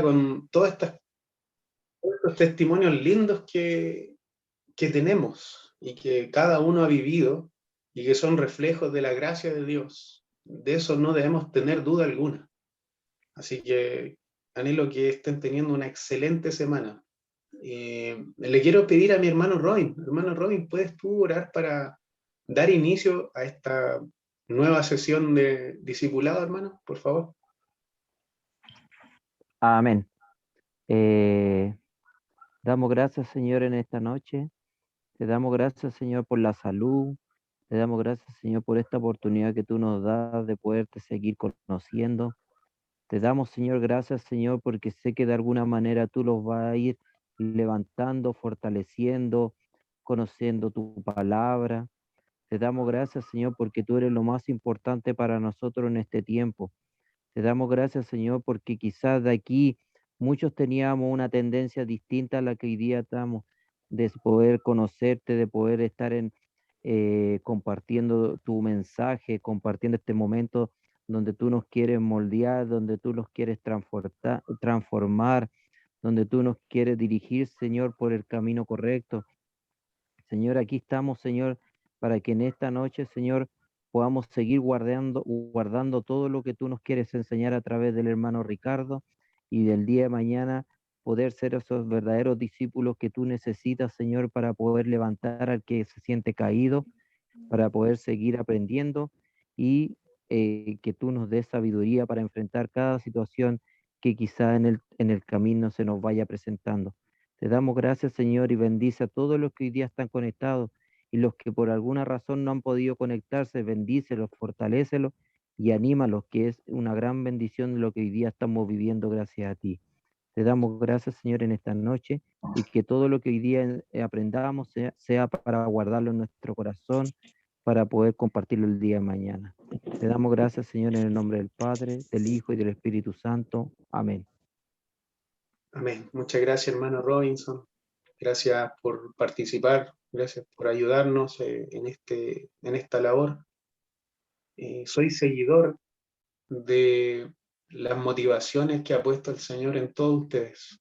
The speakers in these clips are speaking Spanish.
con todos estos testimonios lindos que tenemos y que cada uno ha vivido y que son reflejos de la gracia de Dios. De eso no debemos tener duda alguna. Así que anhelo que estén teniendo una excelente semana. Le quiero pedir a mi hermano Robin. Hermano Robin, ¿puedes tú orar para dar inicio a esta nueva sesión de discipulado, hermano? Por favor. Amén. Damos gracias, Señor, en esta noche. Te damos gracias, Señor, por la salud. Te damos gracias, Señor, por esta oportunidad que tú nos das de poderte seguir conociendo. Te damos, Señor, gracias, Señor, porque sé que de alguna manera tú los vas a ir levantando, fortaleciendo, conociendo tu palabra. Te damos gracias, Señor, porque tú eres lo más importante para nosotros en este tiempo. Te damos gracias, Señor, porque quizás de aquí muchos teníamos una tendencia distinta a la que hoy día estamos, de poder conocerte, de poder estar compartiendo tu mensaje, compartiendo este momento donde tú nos quieres moldear, donde tú nos quieres transformar, donde tú nos quieres dirigir, Señor, por el camino correcto. Señor, aquí estamos, Señor, para que en esta noche, Señor, podamos seguir guardando todo lo que tú nos quieres enseñar a través del hermano Ricardo y del día de mañana poder ser esos verdaderos discípulos que tú necesitas, Señor, para poder levantar al que se siente caído, para poder seguir aprendiendo y que tú nos des sabiduría para enfrentar cada situación que quizá en el camino se nos vaya presentando. Te damos gracias, Señor, y bendice a todos los que hoy día están conectados y los que por alguna razón no han podido conectarse, bendícelos, fortalécelos y anímalos, que es una gran bendición de lo que hoy día estamos viviendo gracias a ti. Te damos gracias, Señor, en esta noche y que todo lo que hoy día aprendamos sea para guardarlo en nuestro corazón, para poder compartirlo el día de mañana. Te damos gracias, Señor, en el nombre del Padre, del Hijo y del Espíritu Santo. Amén. Amén. Muchas gracias, hermano Robinson. Gracias por participar, gracias por ayudarnos en esta labor. Soy seguidor de las motivaciones que ha puesto el Señor en todos ustedes.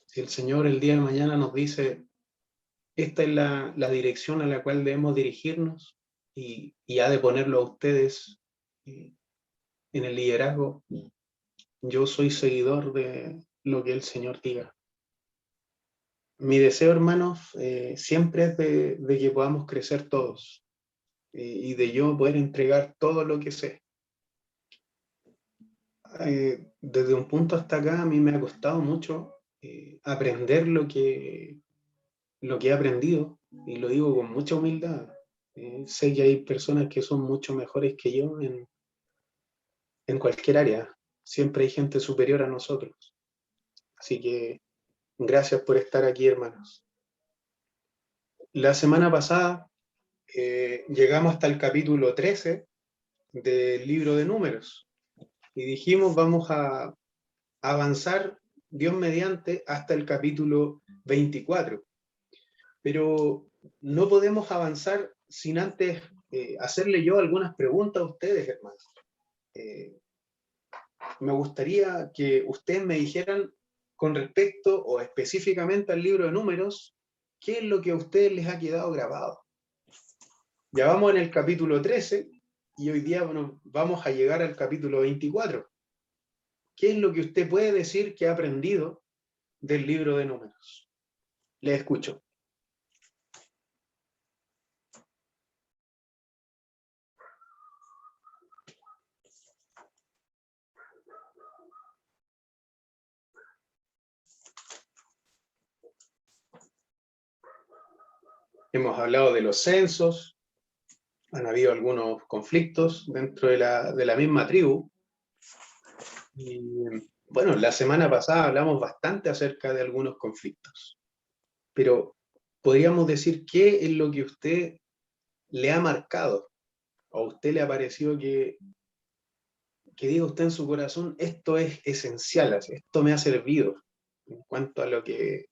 Si el Señor el día de mañana nos dice, esta es la dirección a la cual debemos dirigirnos y ha de ponerlo a ustedes en el liderazgo, yo soy seguidor de lo que el Señor diga. Mi deseo, hermanos, siempre es de que podamos crecer todos y de yo poder entregar todo lo que sé. Desde un punto hasta acá, a mí me ha costado mucho aprender lo que he aprendido, y lo digo con mucha humildad. Sé que hay personas que son mucho mejores que yo en cualquier área. Siempre hay gente superior a nosotros. Así que gracias por estar aquí, hermanos. La semana pasada llegamos hasta el capítulo 13 del libro de Números y dijimos vamos a avanzar, Dios mediante, hasta el capítulo 24. Pero no podemos avanzar sin antes hacerle yo algunas preguntas a ustedes, hermanos. Me gustaría que ustedes me dijeran con respecto o específicamente al libro de Números, ¿qué es lo que a ustedes les ha quedado grabado? Ya vamos en el capítulo 13 y hoy día vamos a llegar al capítulo 24. ¿Qué es lo que usted puede decir que ha aprendido del libro de Números? Les escucho. Hemos hablado de los censos, han habido algunos conflictos dentro de la misma tribu. Y bueno, la semana pasada hablamos bastante acerca de algunos conflictos. Pero podríamos decir qué es lo que usted le ha marcado, o a usted le ha parecido que diga usted en su corazón, esto es esencial, esto me ha servido en cuanto a lo que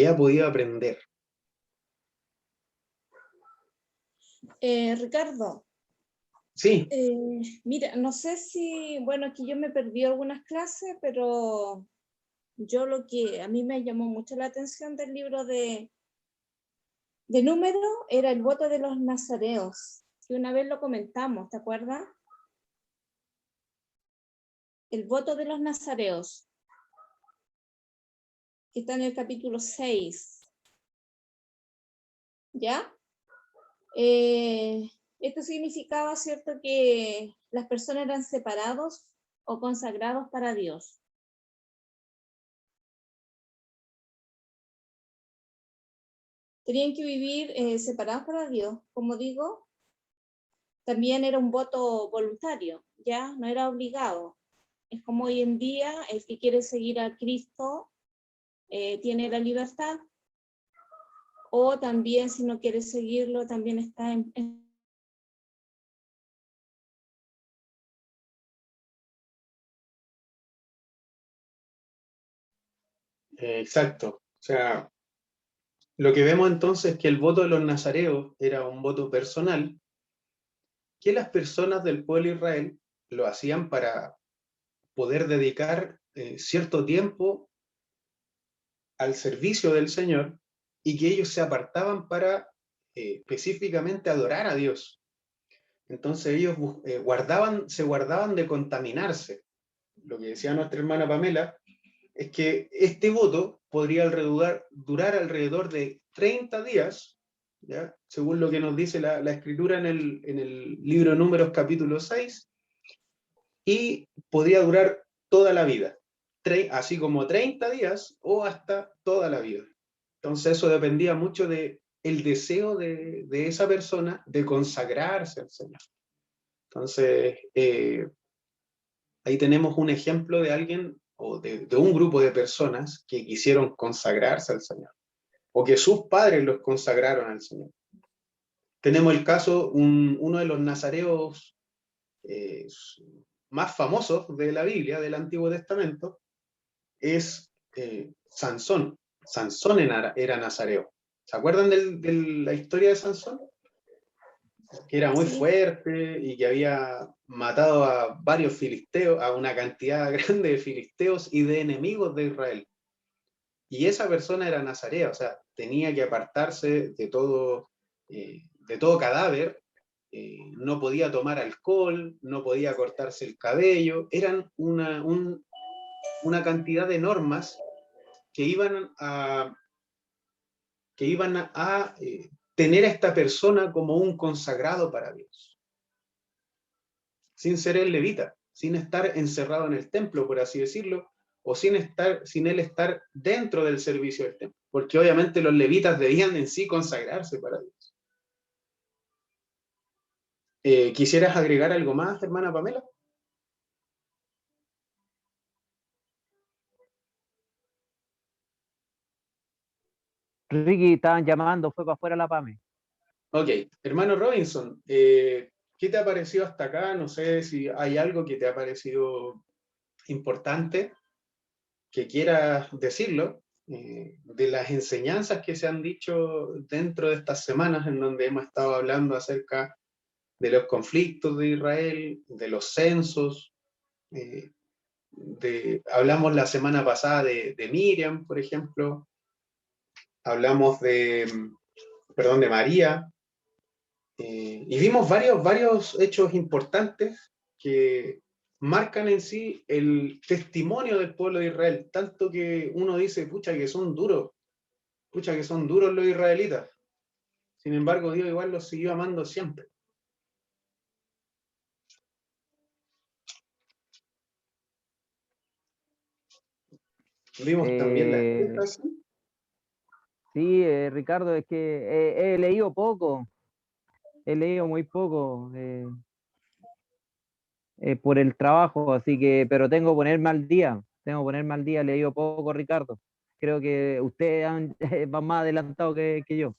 ha podido aprender. Ricardo, Sí, Mira, no sé si, bueno, aquí yo me perdí algunas clases, pero yo lo que a mí me llamó mucho la atención del libro de Número era el voto de los nazareos, que una vez lo comentamos, ¿te acuerdas? El voto de los nazareos, que está en el capítulo 6, ¿ya? Esto significaba, ¿cierto?, que las personas eran separados o consagrados para Dios. Tenían que vivir separados para Dios, como digo. También era un voto voluntario, ya no era obligado. Es como hoy en día el que quiere seguir a Cristo tiene la libertad, o también si no quiere seguirlo también está en. exacto. O sea, lo que vemos entonces es que el voto de los nazareos era un voto personal, que las personas del pueblo de Israel lo hacían para poder dedicar cierto tiempo al servicio del Señor y que ellos se apartaban para específicamente adorar a Dios. Entonces ellos se guardaban de contaminarse. Lo que decía nuestra hermana Pamela es que este voto podría durar alrededor de 30 días, ¿ya? Según lo que nos dice la escritura en el libro Números capítulo 6, y podría durar toda la vida, así como 30 días o hasta toda la vida. Entonces eso dependía mucho del deseo de esa persona de consagrarse al Señor. Entonces, ahí tenemos un ejemplo de alguien o de un grupo de personas que quisieron consagrarse al Señor, o que sus padres los consagraron al Señor. Tenemos el caso, uno de los nazareos eh, más famosos de la Biblia, del Antiguo Testamento, es Sansón. Sansón era nazareo. ¿Se acuerdan de la historia de Sansón? Que era muy Sí. fuerte y que había matado a varios filisteos, a una cantidad grande de filisteos y de enemigos de Israel. Y esa persona era nazarea, o sea, tenía que apartarse de todo cadáver, no podía tomar alcohol, no podía cortarse el cabello, eran una cantidad de normas que iban a tener a esta persona como un consagrado para Dios, sin ser el levita, sin estar encerrado en el templo, por así decirlo, o sin él estar dentro del servicio del templo, porque obviamente los levitas debían en sí consagrarse para Dios. ¿Quisieras agregar algo más, hermana Pamela? Ricky, estaban llamando, fue para afuera la PAME. Ok, hermano Robinson, ¿qué te ha parecido hasta acá? No sé si hay algo que te ha parecido importante que quieras decirlo, de las enseñanzas que se han dicho dentro de estas semanas en donde hemos estado hablando acerca de los conflictos de Israel, de los censos, hablamos la semana pasada de Miriam, por ejemplo, hablamos de María, y vimos varios hechos importantes que marcan en sí el testimonio del pueblo de Israel, tanto que uno dice, pucha que son duros los israelitas. Sin embargo, Dios igual los siguió amando siempre. Vimos también las Eh, quejas. sí, Ricardo, es que he leído poco, he leído muy poco por el trabajo, así que, pero tengo que ponerme al día, he leído poco, Ricardo. Creo que ustedes van más adelantados que yo.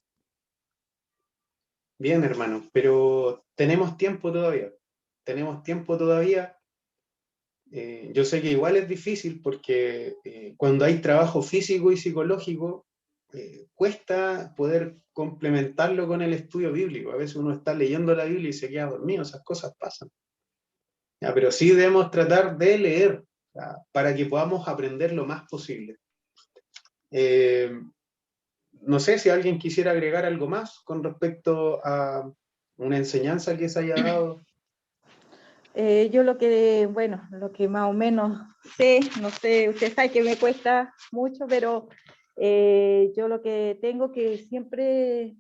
Bien, hermano, pero tenemos tiempo todavía. Tenemos tiempo todavía. Yo sé que igual es difícil porque cuando hay trabajo físico y psicológico, cuesta poder complementarlo con el estudio bíblico. A veces uno está leyendo la Biblia y se queda dormido, esas cosas pasan. Ya, pero sí debemos tratar de leer, ya, para que podamos aprender lo más posible. No sé si alguien quisiera agregar algo más con respecto a una enseñanza que se haya dado. Yo lo que, bueno, lo que más o menos sé, no sé, usted sabe que me cuesta mucho, pero yo lo que tengo que siempre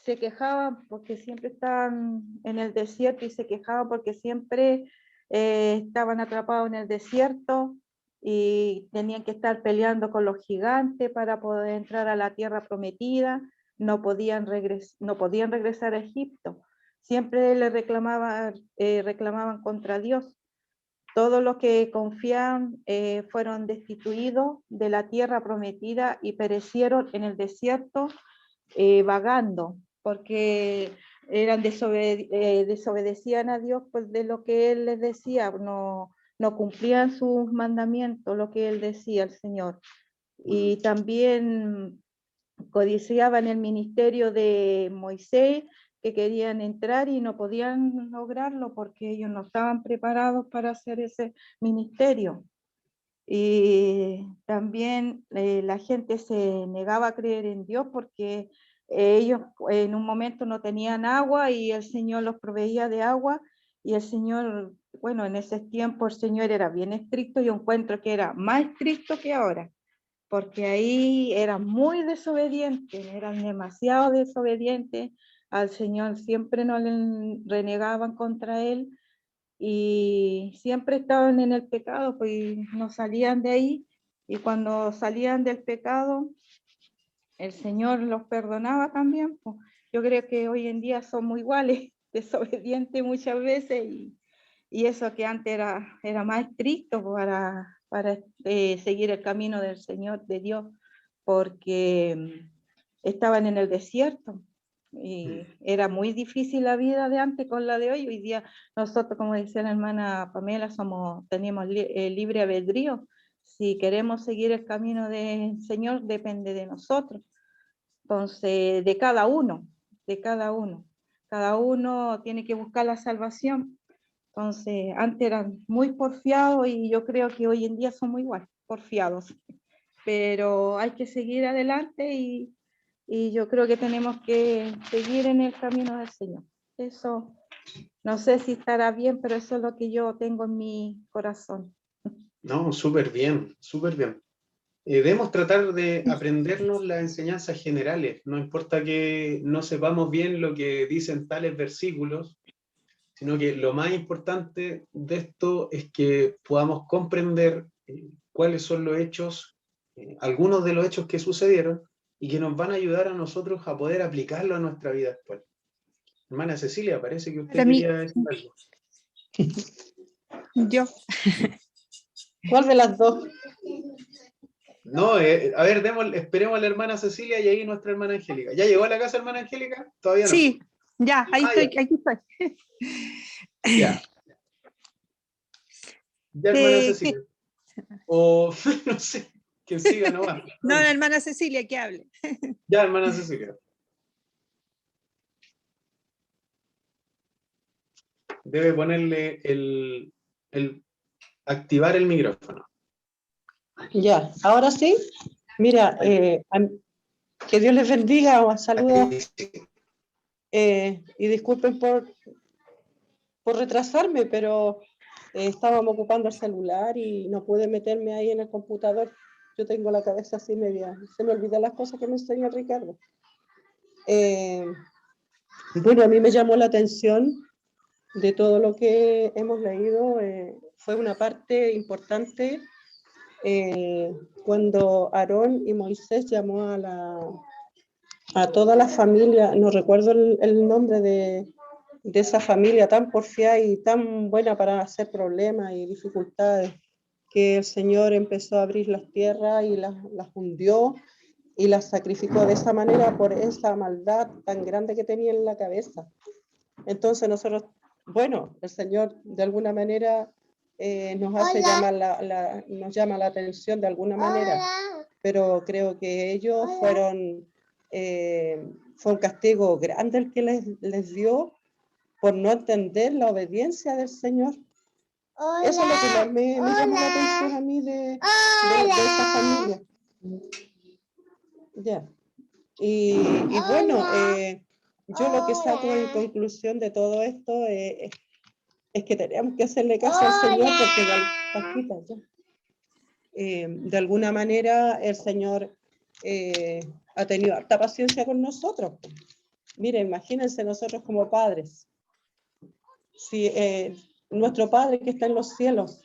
se quejaban porque siempre estaban en el desierto y se quejaban porque siempre estaban atrapados en el desierto y tenían que estar peleando con los gigantes para poder entrar a la tierra prometida, no podían regresar a Egipto. Siempre le reclamaban contra Dios. Todos los que confían fueron destituidos de la tierra prometida y perecieron en el desierto vagando, porque desobedecían a Dios pues, de lo que Él les decía, no cumplían sus mandamientos, lo que Él decía, el Señor. Y también codiciaban el ministerio de Moisés, que querían entrar y no podían lograrlo porque ellos no estaban preparados para hacer ese ministerio. Y también la gente se negaba a creer en Dios porque ellos en un momento no tenían agua y el Señor los proveía de agua y el Señor, bueno, en ese tiempo el Señor era bien estricto y yo encuentro que era más estricto que ahora, porque ahí eran muy desobedientes, eran demasiado desobedientes al Señor, siempre no le renegaban contra Él y siempre estaban en el pecado, pues no salían de ahí, y cuando salían del pecado, el Señor los perdonaba también. Pues. Yo creo que hoy en día somos iguales, desobedientes muchas veces, y eso que antes era más estricto para seguir el camino del Señor, de Dios, porque estaban en el desierto y era muy difícil la vida de antes con la de hoy. Hoy día nosotros, como decía la hermana Pamela, tenemos libre albedrío. Si queremos seguir el camino del Señor, depende de nosotros. Entonces, de cada uno. Cada uno tiene que buscar la salvación. Entonces, antes eran muy porfiados y yo creo que hoy en día somos igual, porfiados. Pero hay que seguir adelante y yo creo que tenemos que seguir en el camino del Señor. Eso, no sé si estará bien, pero eso es lo que yo tengo en mi corazón. No, súper bien, súper bien. Debemos tratar de aprendernos las enseñanzas generales, no importa que no sepamos bien lo que dicen tales versículos, sino que lo más importante de esto es que podamos comprender cuáles son los hechos, algunos de los hechos que sucedieron y que nos van a ayudar a nosotros a poder aplicarlo a nuestra vida actual. Hermana Cecilia, parece que usted quería decir algo. Yo. ¿Cuál de las dos? No, a ver, esperemos a la hermana Cecilia y ahí nuestra hermana Angélica. ¿Ya llegó a la casa, hermana Angélica? Todavía no. Sí, ya, ahí estoy, ya. aquí estoy. Ya. Ya, hermana Cecilia. O no sé, quien siga no va. No, la hermana Cecilia, que hable. Ya, hermana Cecilia. Debe ponerle activar el micrófono. Ya, ahora sí. Mira, que Dios les bendiga, saludos. Y disculpen por retrasarme, pero estábamos ocupando el celular y no pude meterme ahí en el computador. Yo tengo la cabeza así media, se me olvidan las cosas que me enseñó Ricardo. Bueno, a mí me llamó la atención de todo lo que hemos leído, fue una parte importante cuando Aarón y Moisés llamó a toda la familia, no recuerdo el nombre de esa familia tan porfiada y tan buena para hacer problemas y dificultades, que el Señor empezó a abrir las tierras y las hundió y las sacrificó de esa manera por esa maldad tan grande que tenía en la cabeza. Entonces nosotros, bueno, el Señor de alguna manera nos hace nos llama la atención de alguna manera. pero creo que ellos fueron, fue un castigo grande el que les dio por no entender la obediencia del Señor. Eso es lo que más me llamó la atención a mí de esa familia. Ya. Y bueno, yo lo que saco en conclusión de todo esto es que tenemos que hacerle caso al Señor, porque de alguna manera el Señor ha tenido harta paciencia con nosotros. Mire, imagínense nosotros como padres. Si nuestro Padre que está en los cielos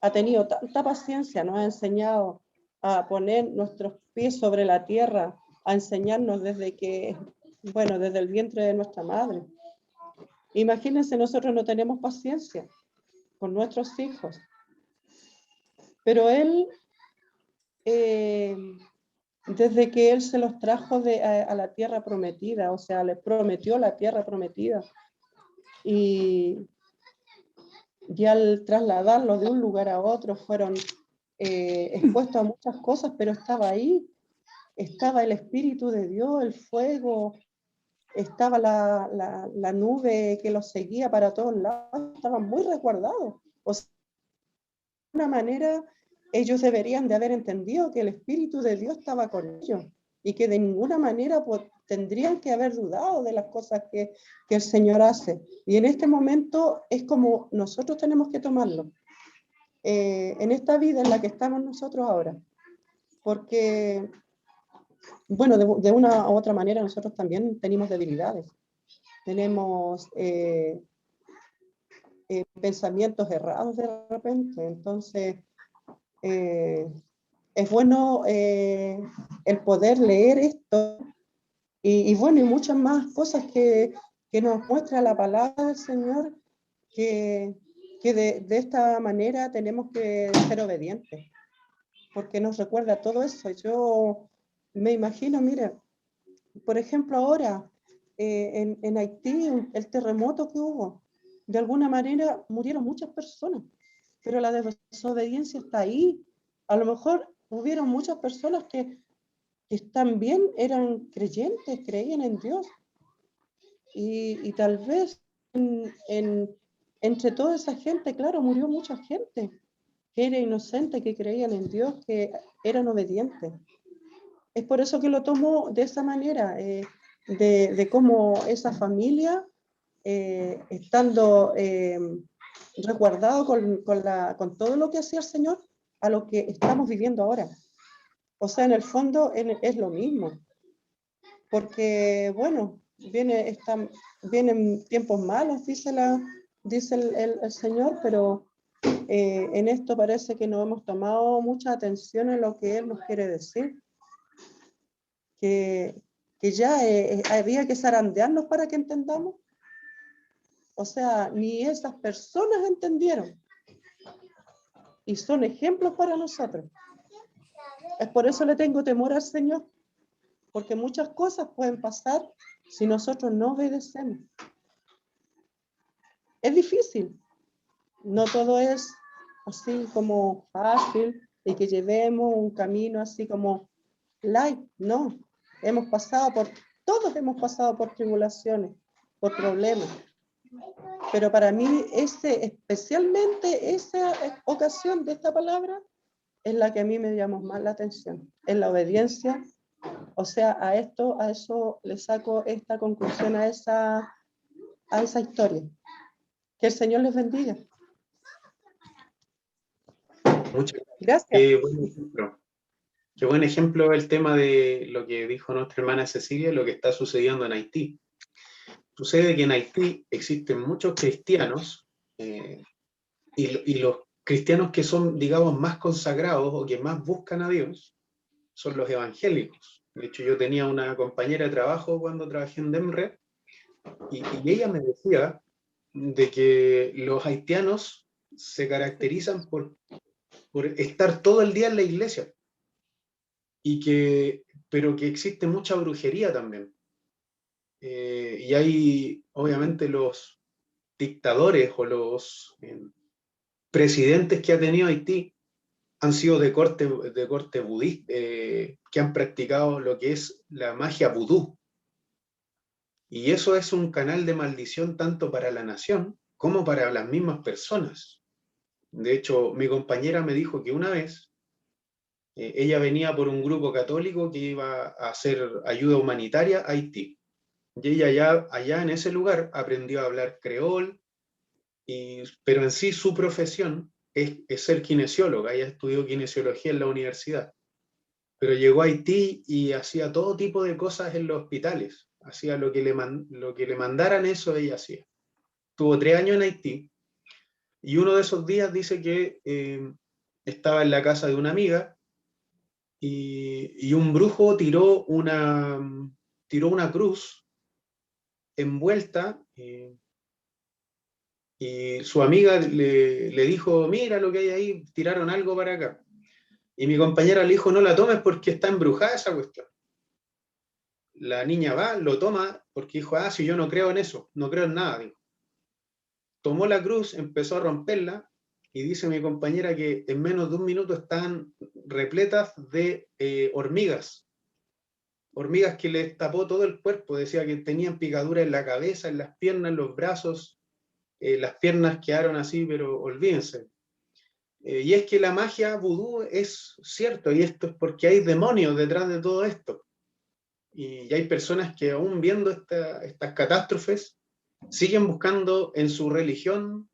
ha tenido tanta paciencia, nos ha enseñado a poner nuestros pies sobre la tierra, a enseñarnos desde el vientre de nuestra madre. Imagínense, nosotros no tenemos paciencia con nuestros hijos, pero Él, desde que Él se los trajo a la tierra prometida, o sea, les prometió la tierra prometida, y al trasladarlos de un lugar a otro fueron expuestos a muchas cosas, pero estaba ahí, estaba el Espíritu de Dios, el fuego, estaba la nube que los seguía para todos lados, estaban muy resguardados. O sea, de alguna manera ellos deberían de haber entendido que el Espíritu de Dios estaba con ellos y que de ninguna manera tendrían que haber dudado de las cosas que el Señor hace. Y en este momento es como nosotros tenemos que tomarlo, en esta vida en la que estamos nosotros ahora. Porque, bueno, de una u otra manera nosotros también tenemos debilidades. Tenemos pensamientos errados de repente. Entonces, es bueno el poder leer esto y bueno, y muchas más cosas que nos muestra la palabra del Señor, que de esta manera tenemos que ser obedientes, porque nos recuerda todo eso. Yo me imagino, mira, por ejemplo ahora en Haití, el terremoto que hubo, de alguna manera murieron muchas personas, pero la desobediencia está ahí. A lo mejor hubieron muchas personas que también eran creyentes, creían en Dios, y tal vez entre toda esa gente, claro, murió mucha gente que era inocente, que creían en Dios, que eran obedientes. Es por eso que lo tomo de esa manera, de cómo esa familia, estando resguardado con todo lo que hacía el Señor, a lo que estamos viviendo ahora. O sea, en el fondo es lo mismo, porque bueno, vienen tiempos malos, dice el Señor, pero en esto parece que no hemos tomado mucha atención en lo que Él nos quiere decir, que ya había que zarandearnos para que entendamos. O sea, ni esas personas entendieron, y son ejemplos para nosotros. Es por eso le tengo temor al Señor, porque muchas cosas pueden pasar si nosotros no obedecemos. Es difícil, no todo es así como fácil y que llevemos un camino así como light, no. Todos hemos pasado por tribulaciones, por problemas, pero para mí especialmente esa ocasión de esta palabra es la que a mí me llamó más la atención, es la obediencia. O sea, a eso le saco esta conclusión a esa historia. Que el Señor les bendiga. Muchas gracias. Qué buen ejemplo el tema de lo que dijo nuestra hermana Cecilia, lo que está sucediendo en Haití. Sucede que en Haití existen muchos cristianos, y los cristianos que son, digamos, más consagrados o que más buscan a Dios son los evangélicos. De hecho, yo tenía una compañera de trabajo cuando trabajé en DEMRE, y ella me decía de que los haitianos se caracterizan por estar todo el día en la iglesia, pero que existe mucha brujería también. Y hay, obviamente, los dictadores o los presidentes que ha tenido Haití han sido de corte budista, que han practicado lo que es la magia vudú. Y eso es un canal de maldición tanto para la nación como para las mismas personas. De hecho, mi compañera me dijo que una vez ella venía por un grupo católico que iba a hacer ayuda humanitaria a Haití. Y ella allá en ese lugar aprendió a hablar creol, pero en sí su profesión es ser kinesióloga. Ella estudió kinesiología en la universidad. Pero llegó a Haití y hacía todo tipo de cosas en los hospitales. Hacía lo que le mandaran, eso ella hacía. Tuvo 3 años en Haití. Y uno de esos días dice que estaba en la casa de una amiga y un brujo tiró una cruz envuelta y su amiga le dijo, mira lo que hay ahí, tiraron algo para acá. Y mi compañera le dijo, no la tomes porque está embrujada esa cuestión. La niña va, lo toma porque dijo, si yo no creo en eso, no creo en nada. Dijo. Tomó la cruz, empezó a romperla y dice mi compañera que en menos de un minuto estaban repletas de hormigas que les tapó todo el cuerpo. Decía que tenían picaduras en la cabeza, en las piernas, en los brazos. Las piernas quedaron así, pero olvídense. Y es que la magia vudú es cierto, y esto es porque hay demonios detrás de todo esto. Y hay personas que aún viendo estas catástrofes, siguen buscando en su religión,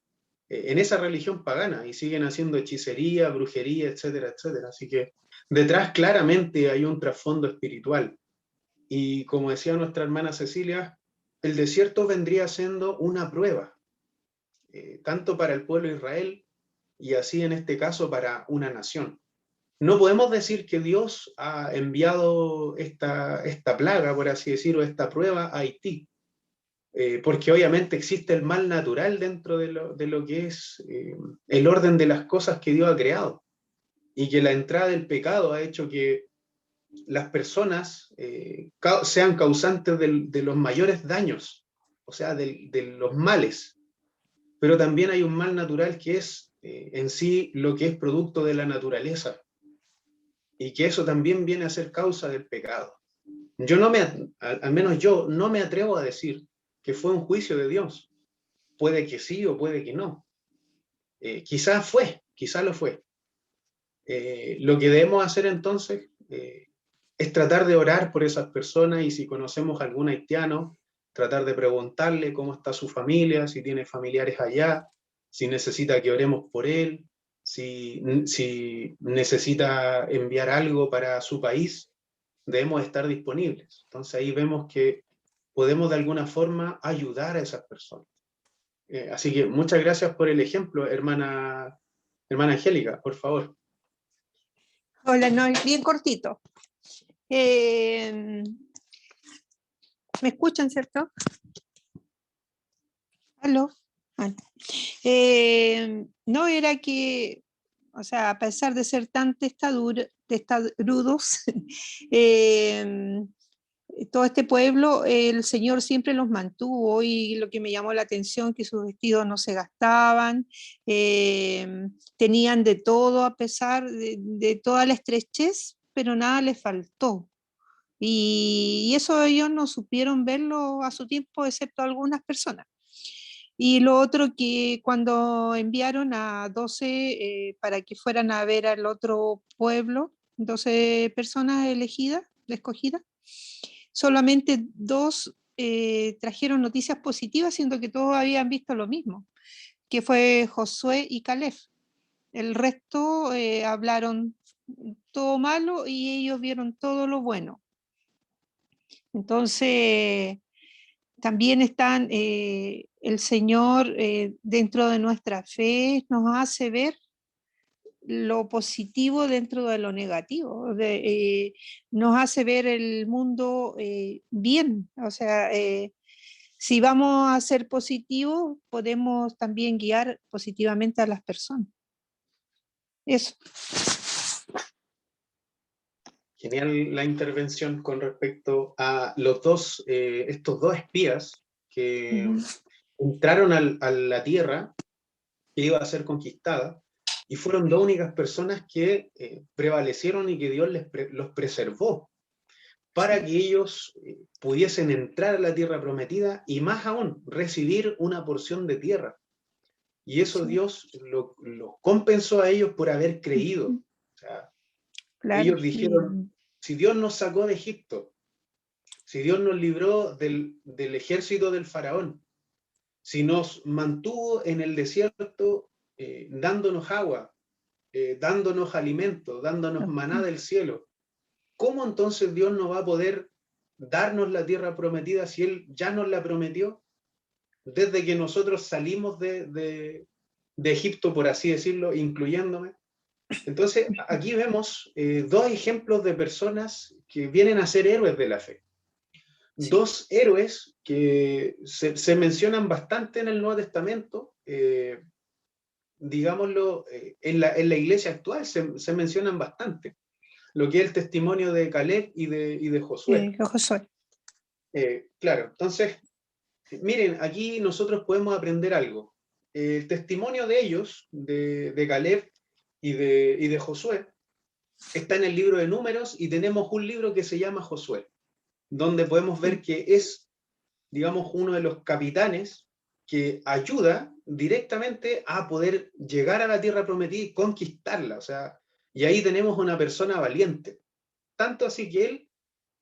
en esa religión pagana, y siguen haciendo hechicería, brujería, etcétera, etcétera. Así que detrás claramente hay un trasfondo espiritual. Y como decía nuestra hermana Cecilia, el desierto vendría siendo una prueba, tanto para el pueblo de Israel y así en este caso para una nación. No podemos decir que Dios ha enviado esta plaga, por así decirlo, esta prueba a Haití, porque obviamente existe el mal natural dentro de lo que es el orden de las cosas que Dios ha creado, y que la entrada del pecado ha hecho que las personas sean causantes de los mayores daños, o sea, de los males. Pero también hay un mal natural que es en sí lo que es producto de la naturaleza, y que eso también viene a ser causa del pecado. Al menos yo no me atrevo a decir que fue un juicio de Dios. Puede que sí o puede que no. Quizás lo fue. Lo que debemos hacer entonces es tratar de orar por esas personas, y si conocemos a algún haitiano, tratar de preguntarle cómo está su familia, si tiene familiares allá, si necesita que oremos por él, si necesita enviar algo para su país, debemos estar disponibles. Entonces ahí vemos que podemos de alguna forma ayudar a esas personas. Así que muchas gracias por el ejemplo, hermana Angélica, por favor. Hola, no, es bien cortito. ¿Me escuchan, cierto? ¿Aló? No, era que, o sea, a pesar de ser tan testarudos, todo este pueblo, el Señor siempre los mantuvo, y lo que me llamó la atención, que sus vestidos no se gastaban, tenían de todo a pesar de toda la estrechez, pero nada les faltó. Y eso ellos no supieron verlo a su tiempo, excepto algunas personas. Y lo otro, que cuando enviaron a 12 para que fueran a ver al otro pueblo, 12 personas escogidas, solamente 2 trajeron noticias positivas, siendo que todos habían visto lo mismo, que fue Josué y Caleb. El resto hablaron todo malo y ellos vieron todo lo bueno. Entonces, también están, el Señor dentro de nuestra fe nos hace ver lo positivo dentro de lo negativo, nos hace ver el mundo bien. O sea, si vamos a ser positivos, podemos también guiar positivamente a las personas. Eso. Genial la intervención con respecto a estos dos espías que entraron a la tierra que iba a ser conquistada, Y fueron dos únicas personas que prevalecieron y que Dios los preservó para que ellos pudiesen entrar a la tierra prometida y más aún recibir una porción de tierra. Y eso Dios lo compensó a ellos por haber creído. O sea, Claro, ellos dijeron, si Dios nos sacó de Egipto, si Dios nos libró del ejército del faraón, si nos mantuvo en el desierto dándonos agua, dándonos alimento, dándonos maná del cielo, ¿cómo entonces Dios no va a poder darnos la tierra prometida si Él ya nos la prometió? Desde que nosotros salimos de Egipto, por así decirlo, incluyéndome. Entonces, aquí vemos dos ejemplos de personas que vienen a ser héroes de la fe. Sí. Dos héroes que se mencionan bastante en el Nuevo Testamento, digámoslo, en la iglesia actual se mencionan bastante. Lo que es el testimonio de Caleb y de Josué. Josué. Claro, entonces, miren, aquí nosotros podemos aprender algo. El testimonio de ellos, de Caleb y de Josué, está en el libro de Números y tenemos un libro que se llama Josué, donde podemos ver que es, digamos, uno de los capitanes que ayuda directamente a poder llegar a la tierra prometida y conquistarla. O sea, y ahí tenemos una persona valiente. Tanto así que él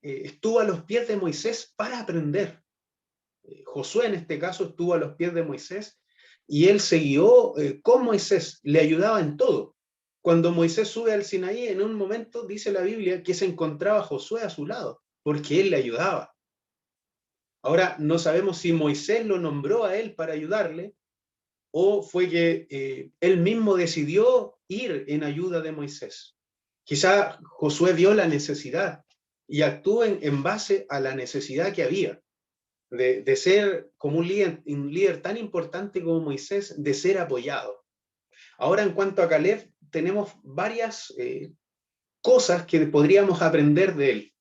estuvo a los pies de Moisés para aprender. Josué en este caso estuvo a los pies de Moisés y él se guió con Moisés, le ayudaba en todo. Cuando Moisés sube al Sinaí, en un momento dice la Biblia que se encontraba Josué a su lado, porque él le ayudaba. Ahora, no sabemos si Moisés lo nombró a él para ayudarle o fue que él mismo decidió ir en ayuda de Moisés. Quizá Josué vio la necesidad y actuó en base a la necesidad que había de ser como un líder tan importante como Moisés, de ser apoyado. Ahora, en cuanto a Caleb, tenemos varias cosas que podríamos aprender de él.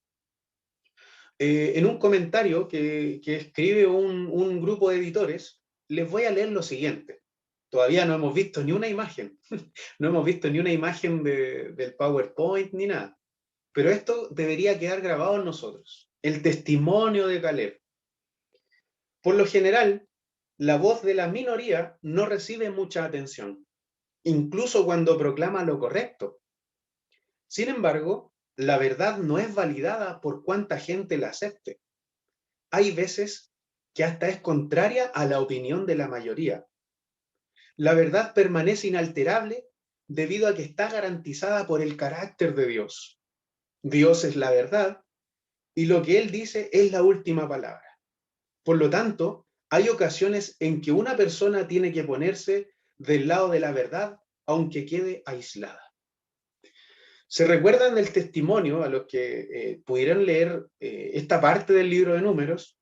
En un comentario que escribe un grupo de editores, les voy a leer lo siguiente. Todavía no hemos visto ni una imagen, no hemos visto ni una imagen del PowerPoint ni nada, pero esto debería quedar grabado en nosotros. El testimonio de Caleb. Por lo general, la voz de la minoría no recibe mucha atención, incluso cuando proclama lo correcto. Sin embargo, la verdad no es validada por cuánta gente la acepte. Hay veces que hasta es contraria a la opinión de la mayoría. La verdad permanece inalterable debido a que está garantizada por el carácter de Dios. Dios es la verdad y lo que Él dice es la última palabra. Por lo tanto, hay ocasiones en que una persona tiene que ponerse del lado de la verdad, aunque quede aislada. ¿Se recuerdan del testimonio a los que pudieran leer esta parte del libro de Números,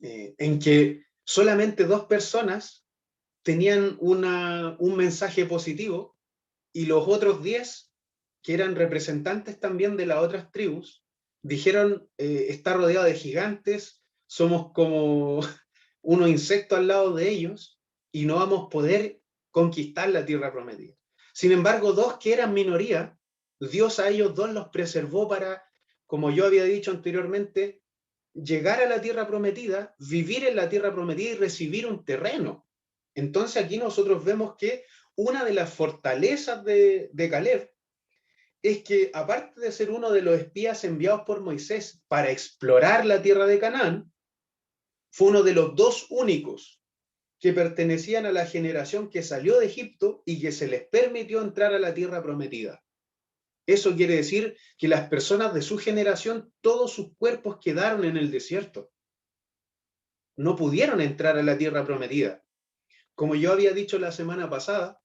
en que solamente 2 personas tenían un mensaje positivo y los otros 10, que eran representantes también de las otras tribus, dijeron, está rodeado de gigantes, somos como unos insectos al lado de ellos y no vamos a poder conquistar la tierra prometida? Sin embargo, 2 que eran minoría, Dios a ellos 2 los preservó para, como yo había dicho anteriormente, llegar a la tierra prometida, vivir en la tierra prometida y recibir un terreno. Entonces aquí nosotros vemos que una de las fortalezas de Caleb es que, aparte de ser uno de los espías enviados por Moisés para explorar la tierra de Canaán, fue uno de los 2 únicos que pertenecían a la generación que salió de Egipto y que se les permitió entrar a la tierra prometida. Eso quiere decir que las personas de su generación, todos sus cuerpos quedaron en el desierto. No pudieron entrar a la tierra prometida. Como yo había dicho la semana pasada,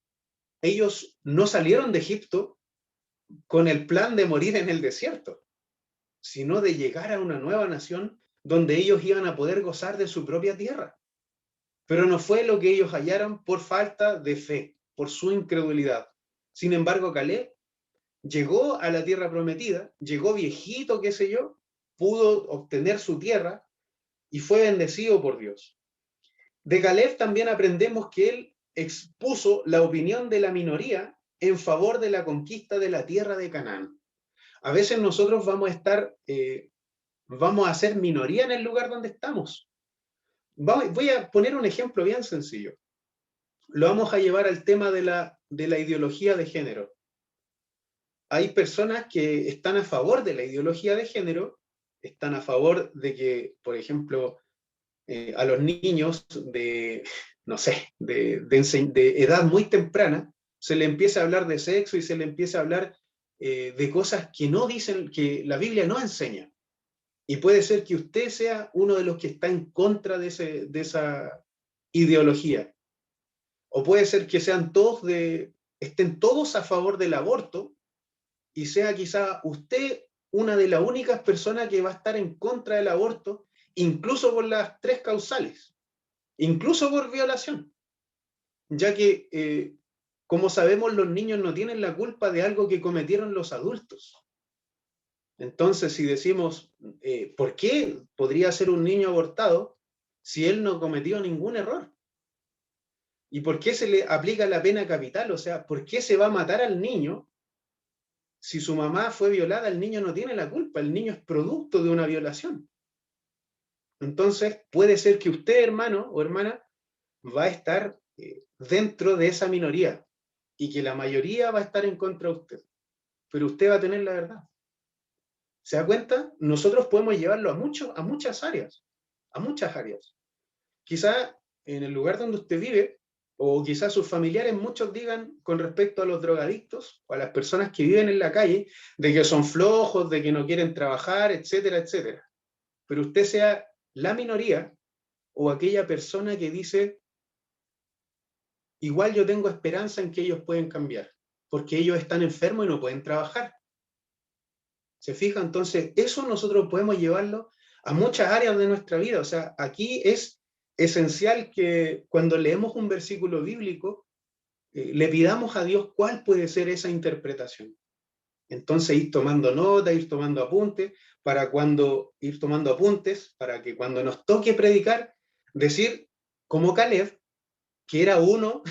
ellos no salieron de Egipto con el plan de morir en el desierto, sino de llegar a una nueva nación donde ellos iban a poder gozar de su propia tierra. Pero no fue lo que ellos hallaron por falta de fe, por su incredulidad. Sin embargo, Caleb llegó a la tierra prometida, llegó viejito, qué sé yo, pudo obtener su tierra y fue bendecido por Dios. De Caleb también aprendemos que él expuso la opinión de la minoría en favor de la conquista de la tierra de Canaán. A veces nosotros vamos a ser minoría en el lugar donde estamos. Voy a poner un ejemplo bien sencillo. Lo vamos a llevar al tema de la ideología de género. Hay personas que están a favor de la ideología de género, están a favor de que, por ejemplo, a los niños de edad muy temprana se le empieza a hablar de sexo y se le empieza a hablar de cosas que no dicen, que la Biblia no enseña. Y puede ser que usted sea uno de los que está en contra de esa ideología. O puede ser que estén todos a favor del aborto y sea quizá usted una de las únicas personas que va a estar en contra del aborto, incluso por las 3 causales, incluso por violación. Ya que, como sabemos, los niños no tienen la culpa de algo que cometieron los adultos. Entonces, si decimos, ¿por qué podría ser un niño abortado si él no cometió ningún error? ¿Y por qué se le aplica la pena capital? O sea, ¿por qué se va a matar al niño si su mamá fue violada? El niño no tiene la culpa, el niño es producto de una violación. Entonces, puede ser que usted, hermano o hermana, va a estar dentro de esa minoría y que la mayoría va a estar en contra de usted, pero usted va a tener la verdad. ¿Se da cuenta? Nosotros podemos llevarlo a muchas áreas, a muchas áreas. Quizá en el lugar donde usted vive, o quizás sus familiares, muchos digan con respecto a los drogadictos o a las personas que viven en la calle, de que son flojos, de que no quieren trabajar, etcétera, etcétera. Pero usted sea la minoría o aquella persona que dice, igual yo tengo esperanza en que ellos pueden cambiar, porque ellos están enfermos y no pueden trabajar. ¿Se fija? Entonces, eso nosotros podemos llevarlo a muchas áreas de nuestra vida. O sea, aquí es esencial que cuando leemos un versículo bíblico, le pidamos a Dios cuál puede ser esa interpretación. Entonces, ir tomando nota, ir tomando apuntes, para que cuando nos toque predicar, decir, como Caleb, que era uno,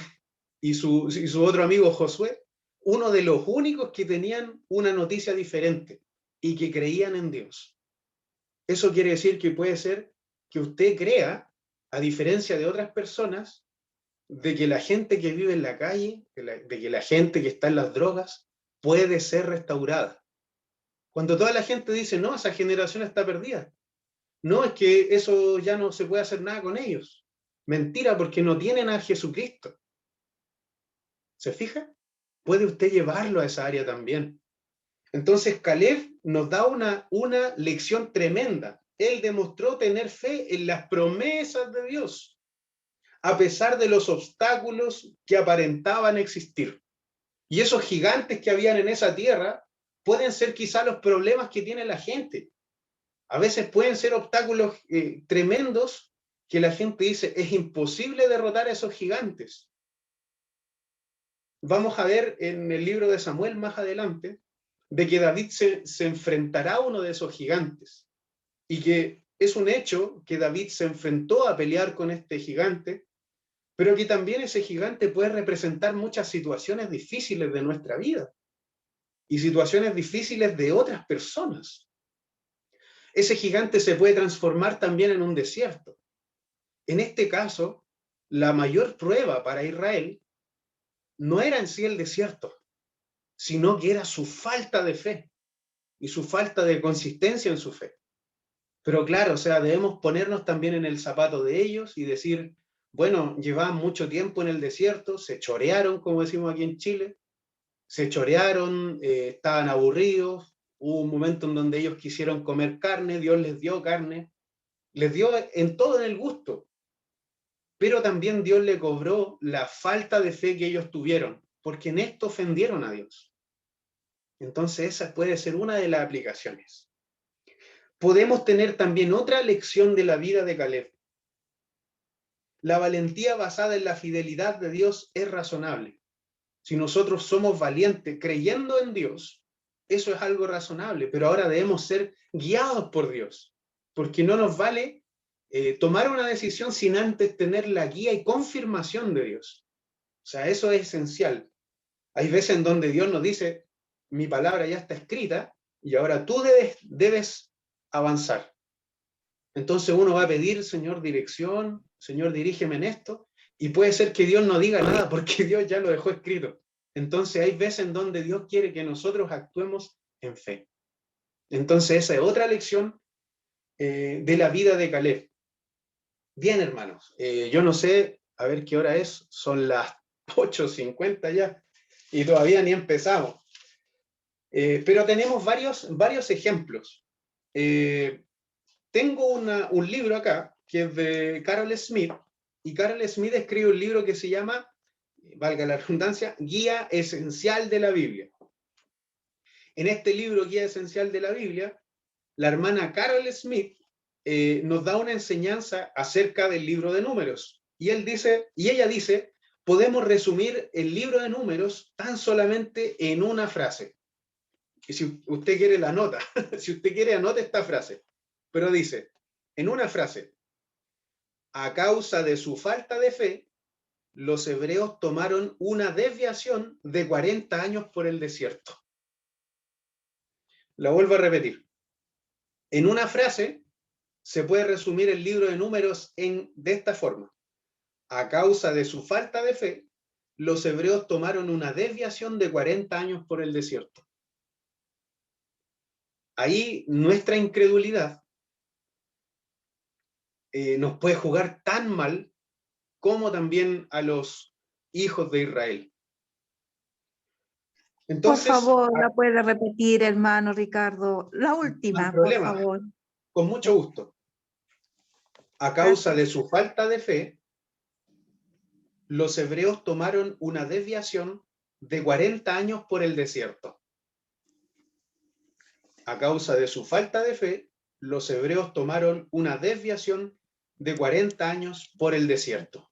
y su otro amigo Josué, uno de los únicos que tenían una noticia diferente y que creían en Dios. Eso quiere decir que puede ser que usted crea, a diferencia de otras personas, de que la gente que vive en la calle, de que la gente que está en las drogas, puede ser restaurada. Cuando toda la gente dice, no, esa generación está perdida. No, es que eso ya no se puede hacer nada con ellos. Mentira, porque no tienen a Jesucristo. ¿Se fija? Puede usted llevarlo a esa área también. Entonces Caleb nos da una lección tremenda. Él demostró tener fe en las promesas de Dios, a pesar de los obstáculos que aparentaban existir. Y esos gigantes que habían en esa tierra pueden ser quizá los problemas que tiene la gente. A veces pueden ser obstáculos tremendos que la gente dice, es imposible derrotar a esos gigantes. Vamos a ver en el libro de Samuel más adelante, de que David se enfrentará a uno de esos gigantes, y que es un hecho que David se enfrentó a pelear con este gigante, pero que también ese gigante puede representar muchas situaciones difíciles de nuestra vida, y situaciones difíciles de otras personas. Ese gigante se puede transformar también en un desierto. En este caso, la mayor prueba para Israel no era en sí el desierto, sino que era su falta de fe y su falta de consistencia en su fe. Pero claro, o sea, debemos ponernos también en el zapato de ellos y decir, bueno, llevaban mucho tiempo en el desierto, se chorearon, como decimos aquí en Chile, se chorearon, estaban aburridos, hubo un momento en donde ellos quisieron comer carne, Dios les dio carne, les dio en todo en el gusto, pero también Dios le cobró la falta de fe que ellos tuvieron, porque en esto ofendieron a Dios. Entonces esa puede ser una de las aplicaciones. Podemos tener también otra lección de la vida de Caleb. La valentía basada en la fidelidad de Dios es razonable. Si nosotros somos valientes creyendo en Dios, eso es algo razonable, pero ahora debemos ser guiados por Dios, porque no nos vale tomar una decisión sin antes tener la guía y confirmación de Dios. sea, eso es esencial. Hay veces en donde Dios nos dice, mi palabra ya está escrita y ahora tú debes avanzar. Entonces uno va a pedir, Señor, dirección, Señor, dirígeme en esto, y puede ser que Dios no diga nada porque Dios ya lo dejó escrito. Entonces hay veces en donde Dios quiere que nosotros actuemos en fe. Entonces esa es otra lección de la vida de Caleb. Bien, hermanos, yo no sé, a ver qué hora es, son las 8:50 ya, y todavía ni empezamos. Pero tenemos varios ejemplos. Tengo un libro acá, que es de Carol Smith, y Carol Smith escribe un libro que se llama, valga la redundancia, Guía Esencial de la Biblia. En este libro, Guía Esencial de la Biblia, la hermana Carol Smith nos da una enseñanza acerca del libro de Números. Y ella dice, podemos resumir el libro de Números tan solamente en una frase. Y si usted quiere la nota, si usted quiere anote esta frase. Pero dice, en una frase, a causa de su falta de fe, los hebreos tomaron una desviación de 40 años por el desierto. La vuelvo a repetir. En una frase se puede resumir el libro de Números de esta forma. A causa de su falta de fe, los hebreos tomaron una desviación de 40 años por el desierto. Ahí nuestra incredulidad nos puede jugar tan mal como también a los hijos de Israel. Entonces, por favor, la puede repetir, hermano Ricardo. La última, por problema. favor. Con mucho gusto. A causa de su falta de fe, los hebreos tomaron una desviación de 40 años por el desierto. A causa de su falta de fe, los hebreos tomaron una desviación de 40 años por el desierto.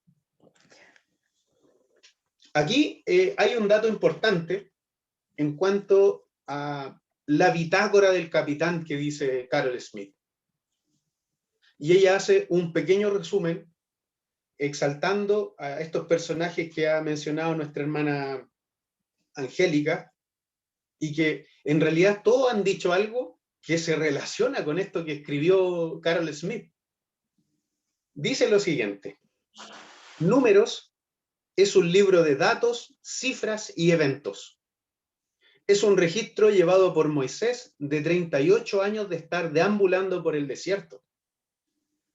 Aquí hay un dato importante en cuanto a la bitácora del capitán que dice Carol Smith. Y ella hace un pequeño resumen exaltando a estos personajes que ha mencionado nuestra hermana Angélica, y que en realidad todos han dicho algo que se relaciona con esto que escribió Carol Smith. Dice lo siguiente: Números es un libro de datos, cifras y eventos. Es un registro llevado por Moisés de 38 años de estar deambulando por el desierto.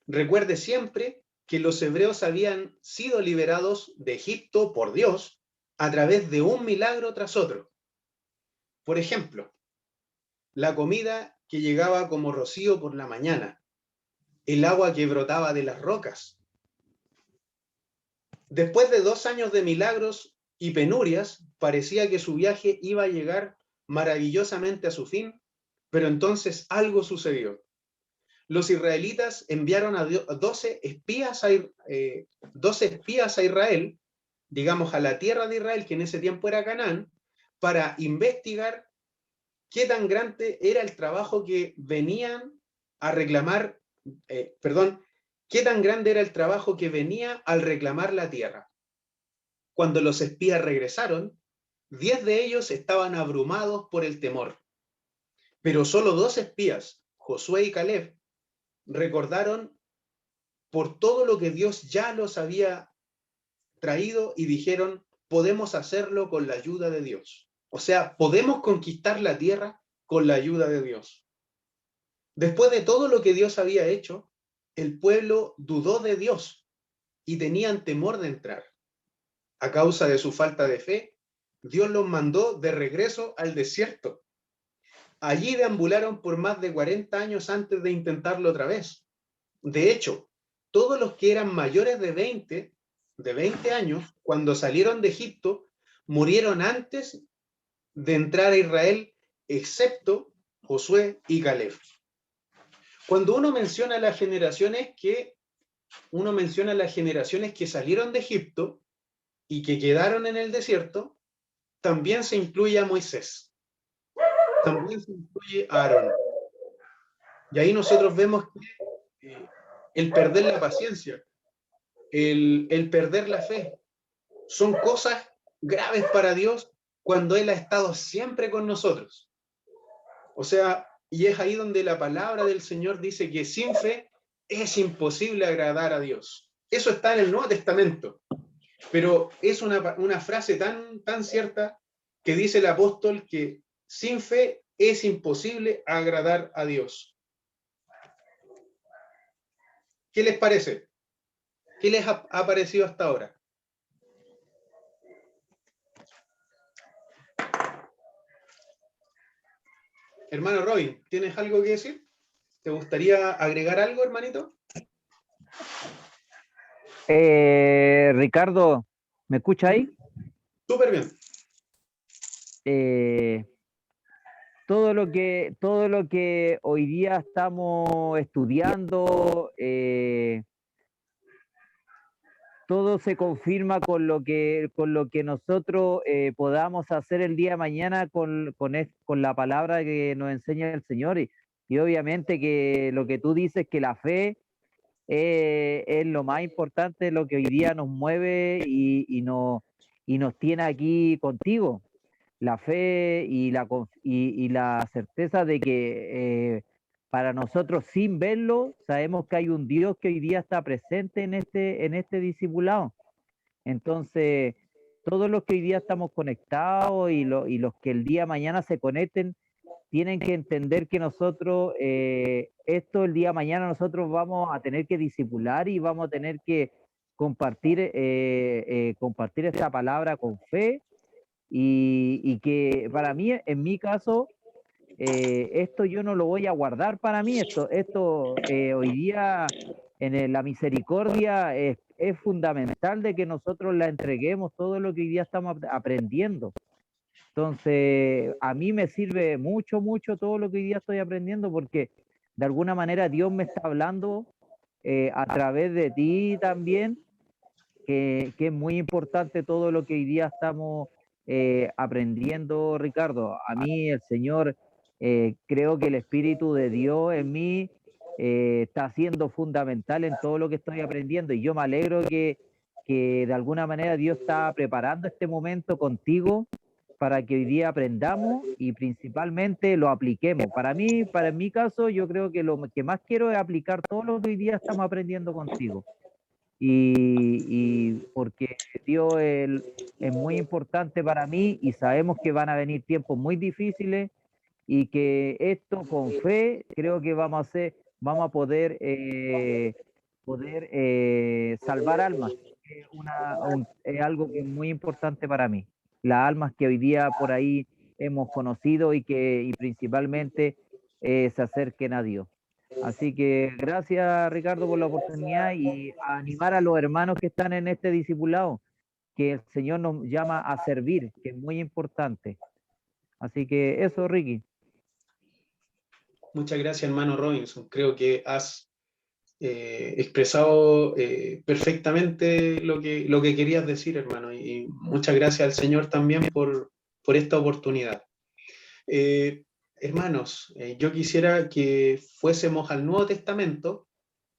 Recuerde siempre que los hebreos habían sido liberados de Egipto por Dios a través de un milagro tras otro. Por ejemplo, la comida que llegaba como rocío por la mañana, el agua que brotaba de las rocas. Después de 2 años de milagros y penurias, parecía que su viaje iba a llegar maravillosamente a su fin, pero entonces algo sucedió. Los israelitas enviaron a 12 espías a Israel, digamos a la tierra de Israel, que en ese tiempo era Canaán, para investigar qué tan grande era el trabajo que venían a reclamar, qué tan grande era el trabajo que venía al reclamar la tierra. Cuando los espías regresaron, 10 de ellos estaban abrumados por el temor. Pero solo 2 espías, Josué y Caleb, recordaron por todo lo que Dios ya los había traído y dijeron, podemos hacerlo con la ayuda de Dios. O sea, podemos conquistar la tierra con la ayuda de Dios. Después de todo lo que Dios había hecho, el pueblo dudó de Dios y tenían temor de entrar. A causa de su falta de fe, Dios los mandó de regreso al desierto. Allí deambularon por más de 40 años antes de intentarlo otra vez. De hecho, todos los que eran mayores de 20 años, cuando salieron de Egipto, murieron antes de entrar a Israel, excepto Josué y Caleb. Cuando uno menciona las generaciones que salieron de Egipto y que quedaron en el desierto, también se incluye a Moisés. También se incluye a Aarón. Y ahí nosotros vemos que el perder la paciencia, el perder la fe, son cosas graves para Dios cuando Él ha estado siempre con nosotros. O sea, y es ahí donde la palabra del Señor dice que sin fe es imposible agradar a Dios. Eso está en el Nuevo Testamento, pero es una frase tan cierta que dice el apóstol que sin fe es imposible agradar a Dios. ¿Qué les parece? ¿Qué les ha parecido hasta ahora? Hermano Robin, ¿tienes algo que decir? ¿Te gustaría agregar algo, hermanito? Ricardo, ¿me escucha ahí? Súper bien. Todo lo que hoy día estamos estudiando, todo se confirma con lo que nosotros podamos hacer el día de mañana con la palabra que nos enseña el Señor. Y obviamente que lo que tú dices, que la fe es lo más importante, lo que hoy día nos mueve y nos tiene aquí contigo. La fe y la certeza de que para nosotros, sin verlo, sabemos que hay un Dios que hoy día está presente en este discipulado. Entonces, todos los que hoy día estamos conectados y los que el día de mañana se conecten, tienen que entender que nosotros, esto el día de mañana nosotros vamos a tener que discipular y vamos a tener que compartir esta palabra con fe. Y que para mí, en mi caso, esto yo no lo voy a guardar para mí. Esto hoy día en la misericordia es fundamental de que nosotros la entreguemos todo lo que hoy día estamos aprendiendo. Entonces, a mí me sirve mucho todo lo que hoy día estoy aprendiendo, porque de alguna manera Dios me está hablando a través de ti también, que es muy importante todo lo que hoy día estamos aprendiendo, Ricardo. A mí el Señor, creo que el Espíritu de Dios en mí está siendo fundamental en todo lo que estoy aprendiendo, y yo me alegro que de alguna manera Dios está preparando este momento contigo para que hoy día aprendamos y principalmente lo apliquemos. Para en mi caso, yo creo que lo que más quiero es aplicar todo lo que hoy día estamos aprendiendo contigo. Y porque Dios es muy importante para mí, y sabemos que van a venir tiempos muy difíciles, y que esto con fe creo que vamos a poder salvar almas. Es algo que es muy importante para mí. Las almas que hoy día por ahí hemos conocido y principalmente se acerquen a Dios. Así que gracias, Ricardo, por la oportunidad, y a animar a los hermanos que están en este discipulado, que el Señor nos llama a servir, que es muy importante. Así que eso, Ricky. Muchas gracias, hermano Robinson. Creo que has expresado perfectamente lo que querías decir, hermano, y muchas gracias al Señor también por esta oportunidad. Hermanos, yo quisiera que fuésemos al Nuevo Testamento,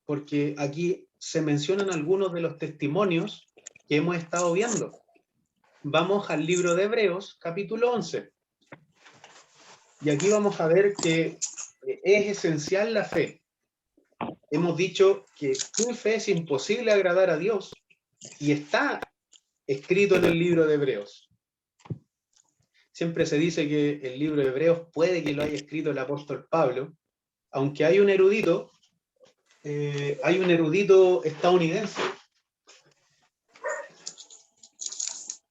porque aquí se mencionan algunos de los testimonios que hemos estado viendo. Vamos al libro de Hebreos, capítulo 11. Y aquí vamos a ver que es esencial la fe. Hemos dicho que sin fe es imposible agradar a Dios, y está escrito en el libro de Hebreos. Siempre se dice que el libro de Hebreos puede que lo haya escrito el apóstol Pablo, aunque hay un erudito estadounidense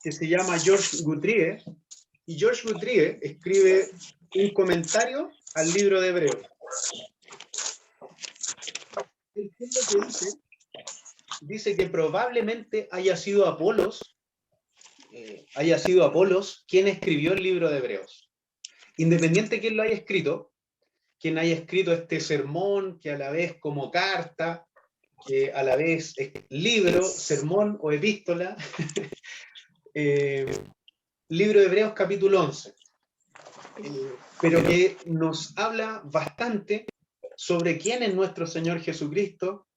que se llama George Guthrie, y George Guthrie escribe un comentario al libro de Hebreos. El que dice que probablemente haya sido Apolos quien escribió el libro de Hebreos. Independiente de quién lo haya escrito, quien haya escrito este sermón, que a la vez como carta, que a la vez es libro, sermón o epístola, libro de Hebreos capítulo 11, pero que nos habla bastante sobre quién es nuestro Señor Jesucristo,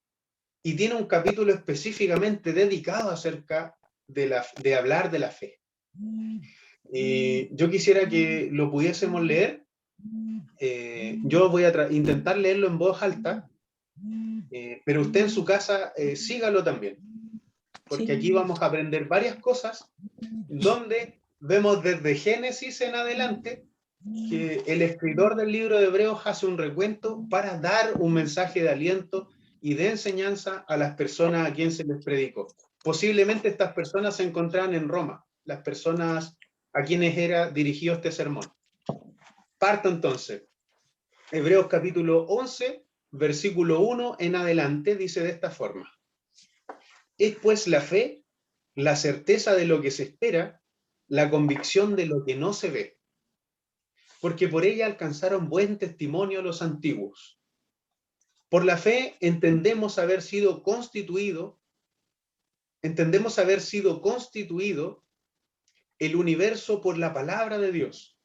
y tiene un capítulo específicamente dedicado acerca de hablar de la fe. Yo quisiera que lo pudiésemos leer. Yo voy a intentar leerlo en voz alta, pero usted en su casa sígalo también, porque Sí. aquí vamos a aprender varias cosas donde vemos desde Génesis en adelante que el escritor del libro de Hebreos hace un recuento para dar un mensaje de aliento y de enseñanza a las personas a quien se les predicó. Posiblemente estas personas se encontraban en Roma, las personas a quienes era dirigido este sermón. Parto entonces. Hebreos capítulo 11, versículo 1 en adelante, dice de esta forma: es pues la fe, la certeza de lo que se espera, la convicción de lo que no se ve, porque por ella alcanzaron buen testimonio los antiguos. Por la fe entendemos haber sido constituido el universo por la palabra de Dios,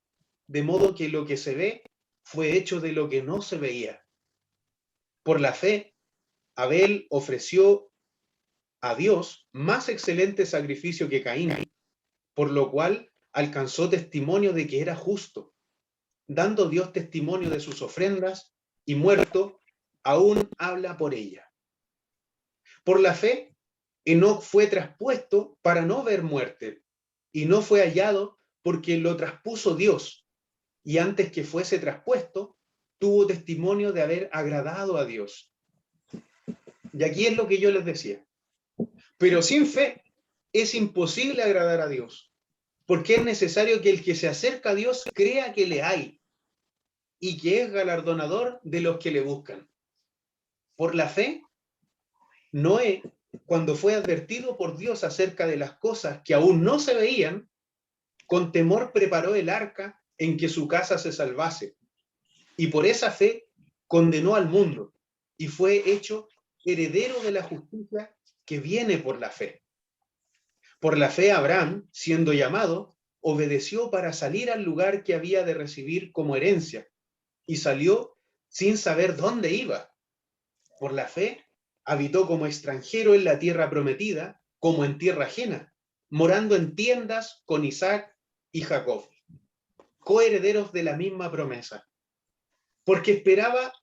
de modo que lo que se ve fue hecho de lo que no se veía. Por la fe, Abel ofreció a Dios más excelente sacrificio que Caín, por lo cual alcanzó testimonio de que era justo, dando Dios testimonio de sus ofrendas, y muerto, aún habla por ella. Por la fe, Enoc fue traspuesto para no ver muerte, y no fue hallado porque lo traspuso Dios, y antes que fuese traspuesto, tuvo testimonio de haber agradado a Dios. Y aquí es lo que yo les decía. Pero sin fe es imposible agradar a Dios, porque es necesario que el que se acerca a Dios crea que le hay y que es galardonador de los que le buscan. Por la fe, Noé, cuando fue advertido por Dios acerca de las cosas que aún no se veían, con temor preparó el arca en que su casa se salvase, y por esa fe condenó al mundo y fue hecho heredero de la justicia que viene por la fe. Por la fe, Abraham, siendo llamado, obedeció para salir al lugar que había de recibir como herencia, y salió sin saber dónde iba. Por la fe, habitó como extranjero en la tierra prometida, como en tierra ajena, morando en tiendas con Isaac y Jacob, coherederos de la misma promesa, porque esperaba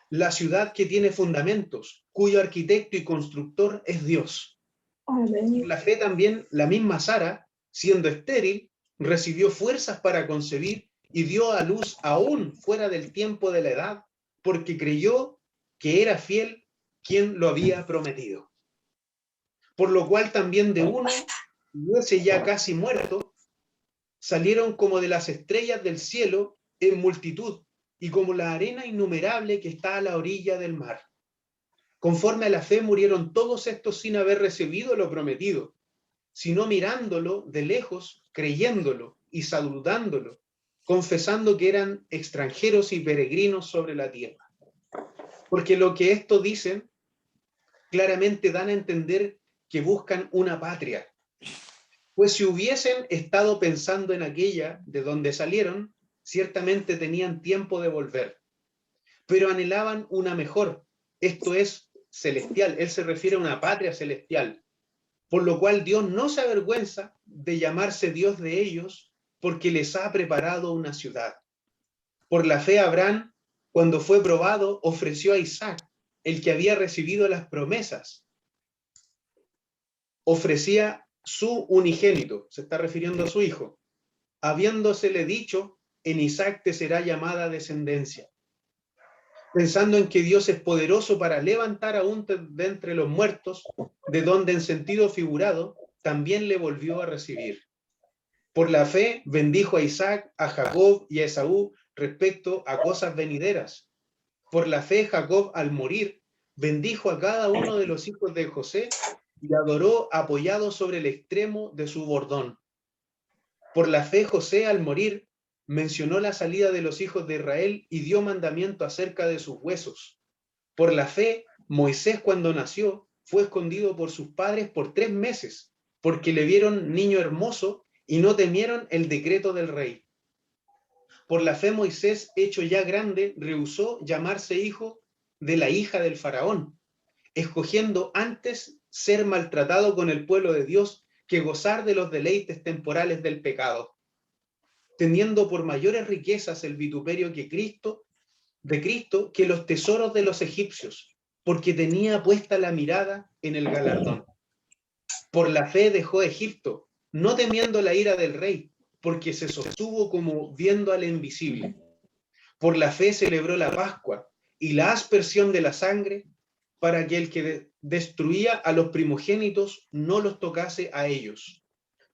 la ciudad que tiene fundamentos, cuyo arquitecto y constructor es Dios. Por la fe también la misma Sara, siendo estéril, recibió fuerzas para concebir y dio a luz aún fuera del tiempo de la edad, porque creyó que era fiel quien lo había prometido. Por lo cual también de uno, y ese ya casi muerto, salieron como de las estrellas del cielo en multitud, y como la arena innumerable que está a la orilla del mar. Conforme a la fe murieron todos estos sin haber recibido lo prometido, sino mirándolo de lejos, creyéndolo y saludándolo, confesando que eran extranjeros y peregrinos sobre la tierra. Porque lo que esto dicen, claramente dan a entender que buscan una patria. Pues si hubiesen estado pensando en aquella de donde salieron, ciertamente tenían tiempo de volver. Pero anhelaban una mejor, esto es, celestial. Él se refiere a una patria celestial. Por lo cual Dios no se avergüenza de llamarse Dios de ellos, porque les ha preparado una ciudad. Por la fe Abraham, cuando fue probado, ofreció a Isaac, el que había recibido las promesas. Ofrecía su unigénito, se está refiriendo a su hijo, habiéndosele dicho, en Isaac te será llamada descendencia. Pensando en que Dios es poderoso para levantar aún de entre los muertos, de donde en sentido figurado también le volvió a recibir. Por la fe bendijo a Isaac, a Jacob y a Esaú respecto a cosas venideras. Por la fe Jacob al morir bendijo a cada uno de los hijos de José y adoró apoyado sobre el extremo de su bordón. Por la fe José al morir mencionó la salida de los hijos de Israel y dio mandamiento acerca de sus huesos. Por la fe, Moisés cuando nació fue escondido por sus padres por 3 meses, porque le vieron niño hermoso y no temieron el decreto del rey. Por la fe Moisés, hecho ya grande, rehusó llamarse hijo de la hija del faraón, escogiendo antes ser maltratado con el pueblo de Dios que gozar de los deleites temporales del pecado, teniendo por mayores riquezas el vituperio de Cristo que los tesoros de los egipcios, porque tenía puesta la mirada en el galardón. Por la fe dejó Egipto, no temiendo la ira del rey, porque se sostuvo como viendo al invisible. Por la fe celebró la Pascua y la aspersión de la sangre, para que el que destruía a los primogénitos no los tocase a ellos.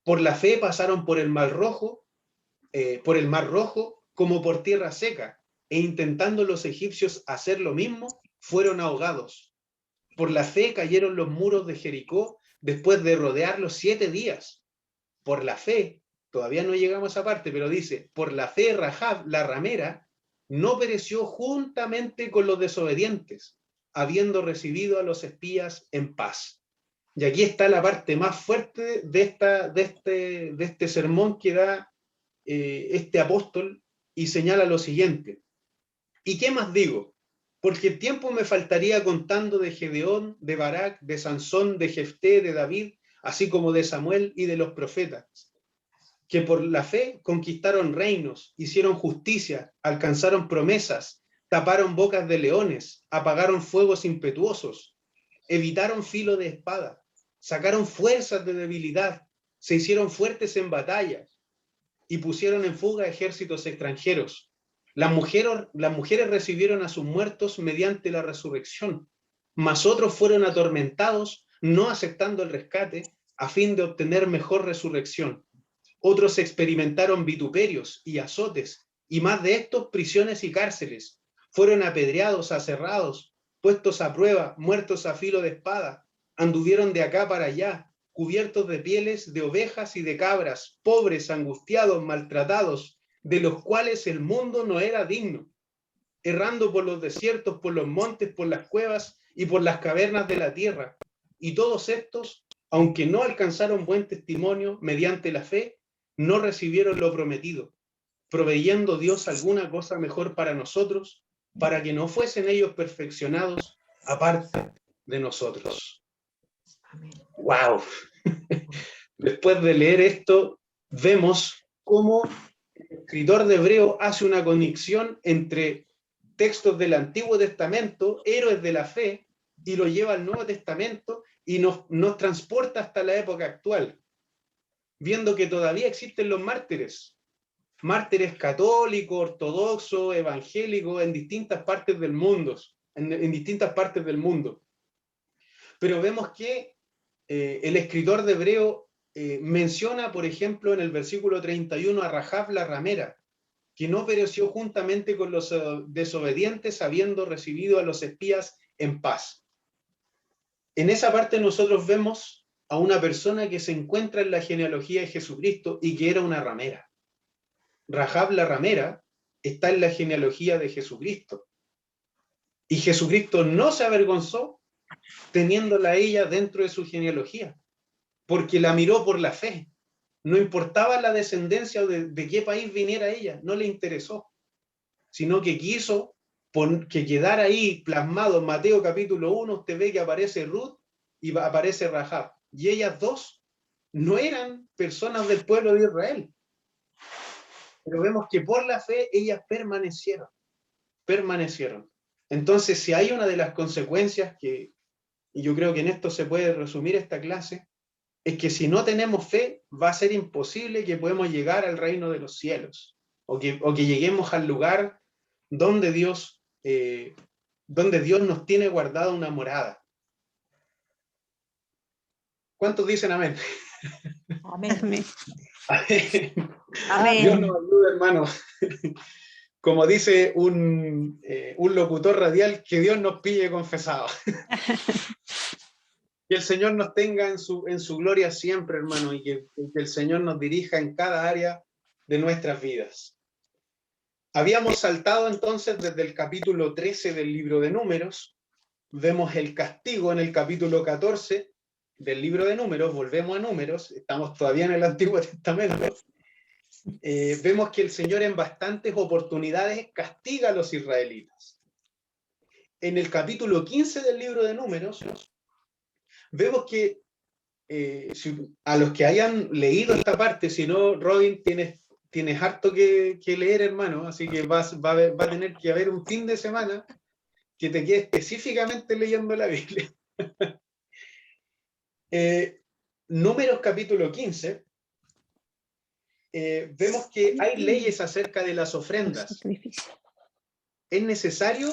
Por la fe pasaron por el Mar Rojo como por tierra seca, e intentando los egipcios hacer lo mismo, fueron ahogados. Por la fe cayeron los muros de Jericó después de rodearlos 7 días. Por la fe, todavía no llegamos a esa parte, pero dice, por la fe Rahab, la ramera, no pereció juntamente con los desobedientes, habiendo recibido a los espías en paz. Y aquí está la parte más fuerte de este sermón que da este apóstol, y señala lo siguiente. ¿Y qué más digo? Porque el tiempo me faltaría contando de Gedeón, de Barak, de Sansón, de Jefté, de David, así como de Samuel y de los profetas, que por la fe conquistaron reinos, hicieron justicia, alcanzaron promesas, taparon bocas de leones, apagaron fuegos impetuosos, evitaron filo de espada, sacaron fuerzas de debilidad, se hicieron fuertes en batallas y pusieron en fuga ejércitos extranjeros. Las mujeres recibieron a sus muertos mediante la resurrección, mas otros fueron atormentados, no aceptando el rescate, a fin de obtener mejor resurrección. Otros experimentaron vituperios y azotes, y más de estos, prisiones y cárceles. Fueron apedreados, aserrados, puestos a prueba, muertos a filo de espada. Anduvieron de acá para allá, cubiertos de pieles de ovejas y de cabras, pobres, angustiados, maltratados, de los cuales el mundo no era digno, errando por los desiertos, por los montes, por las cuevas y por las cavernas de la tierra. Y todos estos, aunque no alcanzaron buen testimonio mediante la fe, no recibieron lo prometido, proveyendo Dios alguna cosa mejor para nosotros, para que no fuesen ellos perfeccionados aparte de nosotros. ¡Wow! Después de leer esto, vemos cómo el escritor de Hebreo hace una conexión entre textos del Antiguo Testamento, héroes de la fe, y lo lleva al Nuevo Testamento y nos transporta hasta la época actual, viendo que todavía existen los mártires católicos, ortodoxos, evangélicos, en distintas partes del mundo, Pero vemos que el escritor de Hebreo menciona, por ejemplo, en el versículo 31 a Rahab la ramera, que no pereció juntamente con los desobedientes, habiendo recibido a los espías en paz. En esa parte nosotros vemos a una persona que se encuentra en la genealogía de Jesucristo y que era una ramera. Rahab la ramera está en la genealogía de Jesucristo. Y Jesucristo no se avergonzó teniéndola a ella dentro de su genealogía, porque la miró por la fe. No importaba la descendencia o de qué país viniera ella, no le interesó, sino que quiso que quedara ahí plasmado en Mateo capítulo 1, usted ve que aparece Ruth y aparece Rahab, y ellas dos no eran personas del pueblo de Israel, pero vemos que por la fe ellas permanecieron. Entonces, si hay una de las consecuencias y yo creo que en esto se puede resumir esta clase, es que si no tenemos fe, va a ser imposible que podamos llegar al reino de los cielos, o que lleguemos al lugar donde Dios nos tiene guardada una morada. ¿Cuántos dicen amén? Amén. Amén. Amén. Dios nos ayude, hermano. Como dice un locutor radial, que Dios nos pille confesado. Que el Señor nos tenga en su gloria siempre, hermano, y que el Señor nos dirija en cada área de nuestras vidas. Habíamos saltado entonces desde el capítulo 13 del libro de Números, vemos el castigo en el capítulo 14 del libro de Números, volvemos a Números, estamos todavía en el Antiguo Testamento. Vemos que el Señor en bastantes oportunidades castiga a los israelitas. En el capítulo 15 del libro de Números, vemos que a los que hayan leído esta parte, si no, Robin, tienes harto que leer, hermano, así que va a tener que haber un fin de semana que te quede específicamente leyendo la Biblia. Números capítulo 15, vemos que hay leyes acerca de las ofrendas. Es necesario,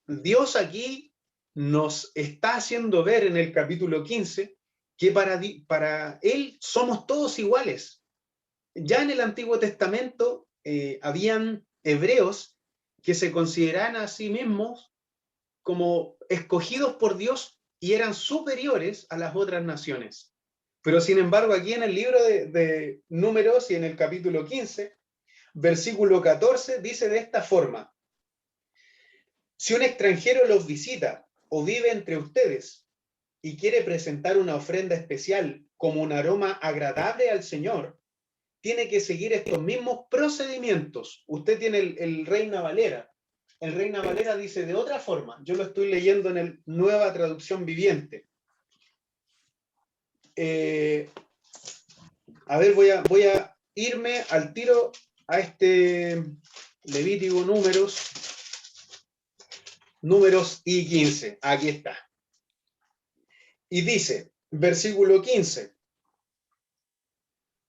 Dios aquí nos está haciendo ver en el capítulo 15 que para Él somos todos iguales. Ya en el Antiguo Testamento habían hebreos que se consideraban a sí mismos como escogidos por Dios y eran superiores a las otras naciones. Pero sin embargo, aquí en el libro de Números y en el capítulo 15, versículo 14, dice de esta forma: si un extranjero los visita o vive entre ustedes y quiere presentar una ofrenda especial como un aroma agradable al Señor, tiene que seguir estos mismos procedimientos. Usted tiene el Reina Valera. El Reina Valera dice de otra forma. Yo lo estoy leyendo en el Nueva Traducción Viviente. A ver, voy a irme al tiro a este Levítico, Números y 15. Aquí está. Y dice, versículo 15: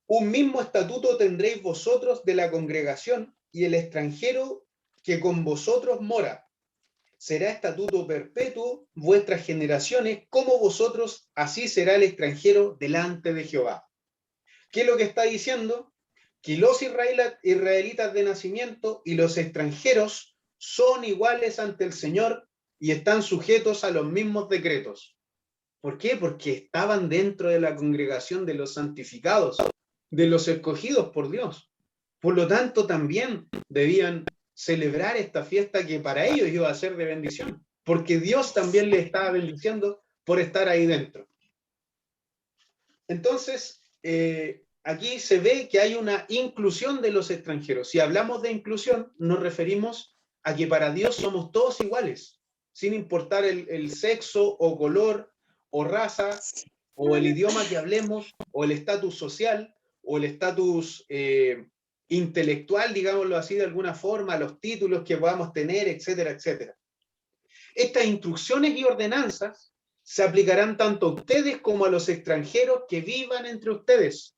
un mismo estatuto tendréis vosotros de la congregación y el extranjero que con vosotros mora. Será estatuto perpetuo vuestras generaciones, como vosotros, así será el extranjero delante de Jehová. ¿Qué es lo que está diciendo? Que los israelitas de nacimiento y los extranjeros son iguales ante el Señor y están sujetos a los mismos decretos. ¿Por qué? Porque estaban dentro de la congregación de los santificados, de los escogidos por Dios. Por lo tanto, también debían celebrar esta fiesta que para ellos iba a ser de bendición, porque Dios también les estaba bendiciendo por estar ahí dentro. Entonces, aquí se ve que hay una inclusión de los extranjeros. Si hablamos de inclusión, nos referimos a que para Dios somos todos iguales, sin importar el sexo o color o raza, o el idioma que hablemos, o el estatus social, o el estatus intelectual, digámoslo así de alguna forma, los títulos que podamos tener, etcétera, etcétera. Estas instrucciones y ordenanzas se aplicarán tanto a ustedes como a los extranjeros que vivan entre ustedes.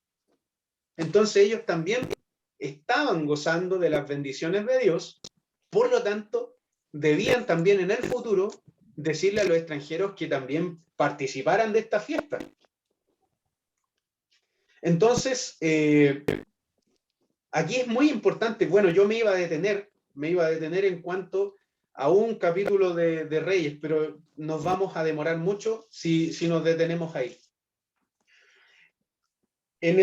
Entonces ellos también estaban gozando de las bendiciones de Dios, por lo tanto, debían también en el futuro decirle a los extranjeros que también participaran de esta fiesta. Entonces, aquí es muy importante, bueno, yo me iba a detener en cuanto a un capítulo de Reyes, pero nos vamos a demorar mucho si nos detenemos ahí. En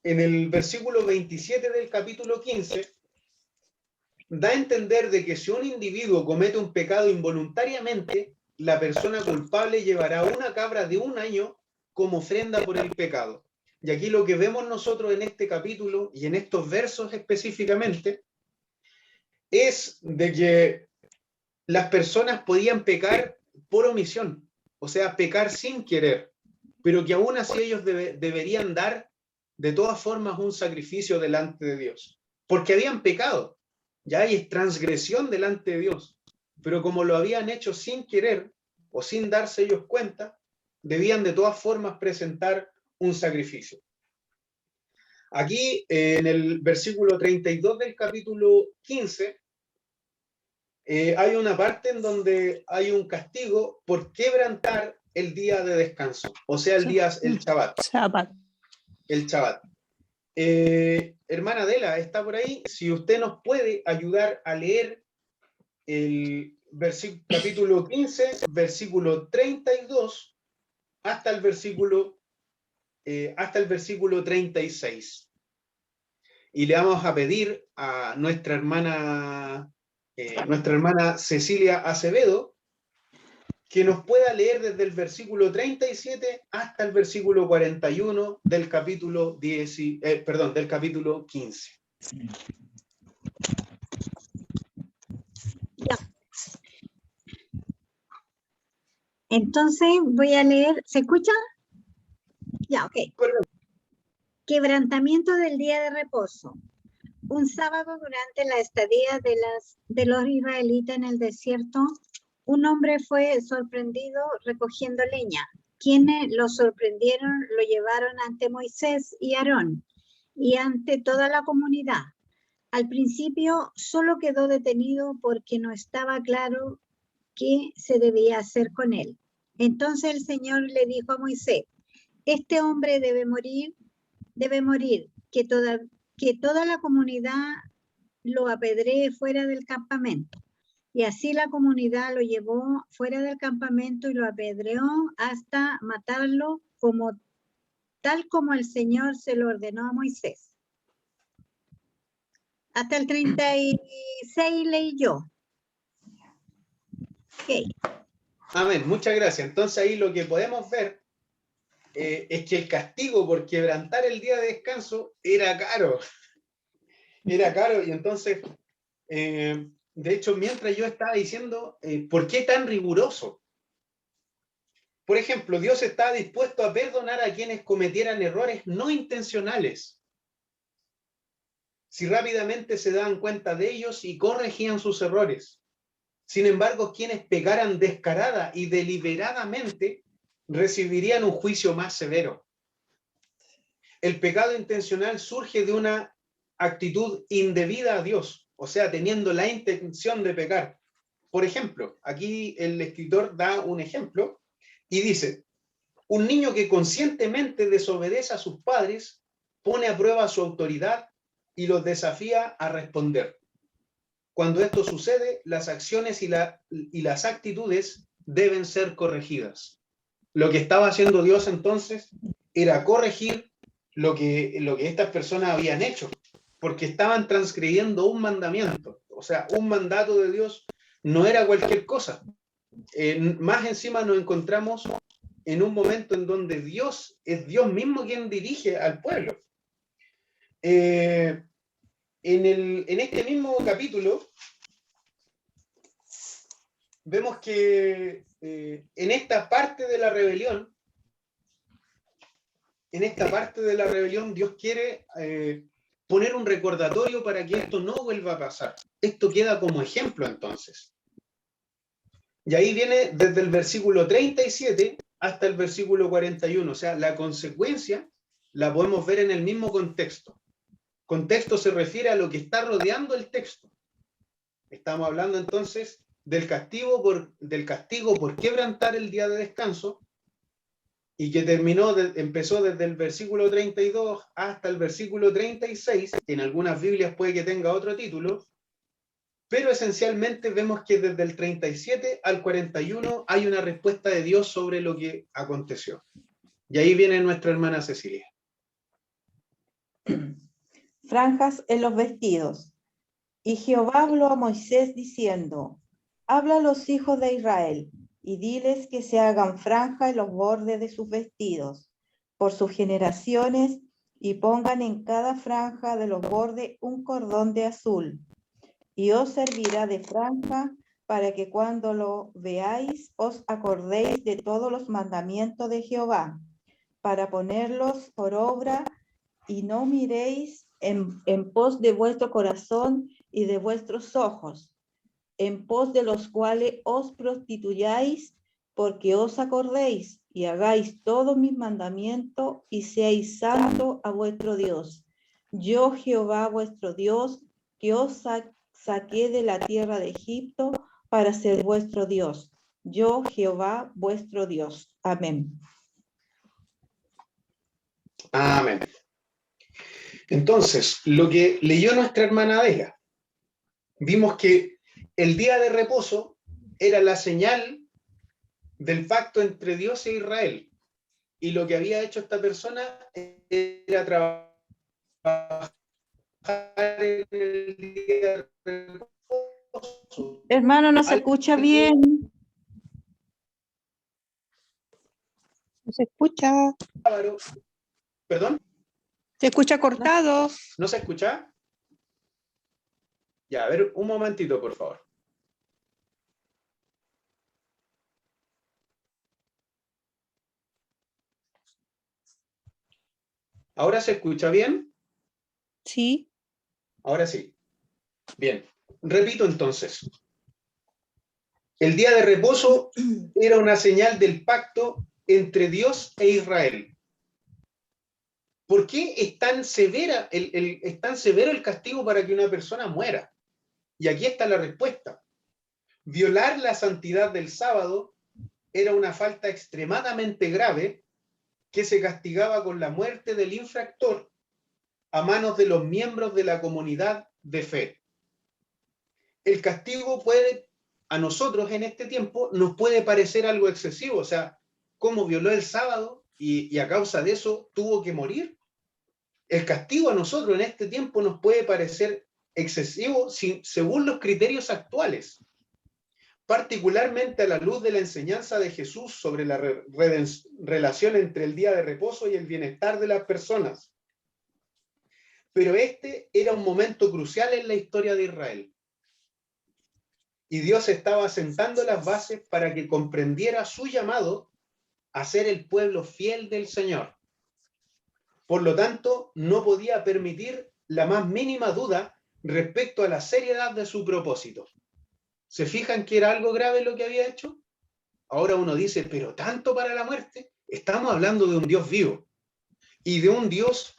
el versículo 27 del capítulo 15, da a entender de que si un individuo comete un pecado involuntariamente, la persona culpable llevará una cabra de 1 año como ofrenda por el pecado. Y aquí lo que vemos nosotros en este capítulo y en estos versos específicamente es de que las personas podían pecar por omisión, o sea, pecar sin querer, pero que aún así ellos deberían dar de todas formas un sacrificio delante de Dios, porque habían pecado. Ya hay transgresión delante de Dios, pero como lo habían hecho sin querer o sin darse ellos cuenta, debían de todas formas presentar un sacrificio. Aquí en el versículo 32 del capítulo 15 hay una parte en donde hay un castigo por quebrantar el día de descanso, o sea, el Shabbat. El Shabbat. Hermana Adela, ¿está por ahí? Si usted nos puede ayudar a leer el capítulo 15, versículo 32, hasta el versículo 36. Y le vamos a pedir a nuestra hermana Cecilia Acevedo que nos pueda leer desde el versículo 37 hasta el versículo 41 del capítulo 15. Ya. Entonces voy a leer, ¿se escucha? Ya, ok. Quebrantamiento del día de reposo. Un sábado durante la estadía de los israelitas en el desierto, un hombre fue sorprendido recogiendo leña. Quienes lo sorprendieron lo llevaron ante Moisés y Aarón y ante toda la comunidad. Al principio solo quedó detenido porque no estaba claro qué se debía hacer con él. Entonces el Señor le dijo a Moisés: este hombre debe morir, que toda la comunidad lo apedree fuera del campamento. Y así la comunidad lo llevó fuera del campamento y lo apedreó hasta matarlo, tal como el Señor se lo ordenó a Moisés. Hasta el 36 leí yo. Okay. Amén, muchas gracias. Entonces ahí lo que podemos ver es que el castigo por quebrantar el día de descanso era caro. Era caro, y entonces, de hecho, mientras yo estaba diciendo, ¿por qué tan riguroso? Por ejemplo, Dios estaba dispuesto a perdonar a quienes cometieran errores no intencionales, si rápidamente se daban cuenta de ellos y corregían sus errores. Sin embargo, quienes pecaran descarada y deliberadamente recibirían un juicio más severo. El pecado intencional surge de una actitud indebida a Dios, o sea, teniendo la intención de pecar. Por ejemplo, aquí el escritor da un ejemplo y dice: un niño que conscientemente desobedece a sus padres pone a prueba su autoridad y los desafía a responder. Cuando esto sucede, las acciones y las actitudes deben ser corregidas. Lo que estaba haciendo Dios entonces era corregir lo que estas personas habían hecho, porque estaban transgrediendo un mandamiento. O sea, un mandato de Dios no era cualquier cosa. Más encima nos encontramos en un momento en donde Dios es Dios mismo quien dirige al pueblo. En este mismo capítulo vemos que en esta parte de la rebelión, Dios quiere poner un recordatorio para que esto no vuelva a pasar. Esto queda como ejemplo entonces. Y ahí viene desde el versículo 37 hasta el versículo 41. O sea, la consecuencia la podemos ver en el mismo contexto. Contexto se refiere a lo que está rodeando el texto. Estamos hablando entonces del castigo por quebrantar el día de descanso, y que empezó desde el versículo 32 hasta el versículo 36. En algunas Biblias puede que tenga otro título, pero esencialmente vemos que desde el 37 al 41 hay una respuesta de Dios sobre lo que aconteció. Y ahí viene nuestra hermana Cecilia. Franjas en los vestidos. Y Jehová habló a Moisés diciendo: habla a los hijos de Israel y diles que se hagan franja en los bordes de sus vestidos, por sus generaciones, y pongan en cada franja de los bordes un cordón de azul. Y os servirá de franja para que cuando lo veáis os acordéis de todos los mandamientos de Jehová, para ponerlos por obra, y no miréis en pos de vuestro corazón y de vuestros ojos, en pos de los cuales os prostituyáis, porque os acordéis y hagáis todos mis mandamientos y seáis santos a vuestro Dios. Yo, Jehová vuestro Dios, que os saqué de la tierra de Egipto para ser vuestro Dios. Yo, Jehová vuestro Dios. Amén. Amén. Entonces, lo que leyó nuestra hermana Adela, vimos que el día de reposo era la señal del pacto entre Dios e Israel. Y lo que había hecho esta persona era trabajar en el día de reposo. Hermano, no se escucha bien. No se escucha. ¿Perdón? Se escucha cortado. ¿No se escucha? Ya, a ver, un momentito, por favor. ¿Ahora se escucha bien? Sí. Ahora sí. Bien. Repito entonces. El día de reposo era una señal del pacto entre Dios e Israel. ¿Por qué es tan severo el castigo para que una persona muera? Y aquí está la respuesta. Violar la santidad del sábado era una falta extremadamente grave que se castigaba con la muerte del infractor a manos de los miembros de la comunidad de fe. El castigo puede, a nosotros en este tiempo, nos puede parecer algo excesivo. O sea, ¿cómo violó el sábado y a causa de eso tuvo que morir? El castigo a nosotros en este tiempo nos puede parecer excesivo según los criterios actuales, particularmente a la luz de la enseñanza de Jesús sobre la relación entre el día de reposo y el bienestar de las personas. Pero este era un momento crucial en la historia de Israel. Y Dios estaba sentando las bases para que comprendiera su llamado a ser el pueblo fiel del Señor. Por lo tanto, no podía permitir la más mínima duda respecto a la seriedad de su propósito. ¿Se fijan que era algo grave lo que había hecho? Ahora uno dice, pero tanto para la muerte. Estamos hablando de un Dios vivo y de un Dios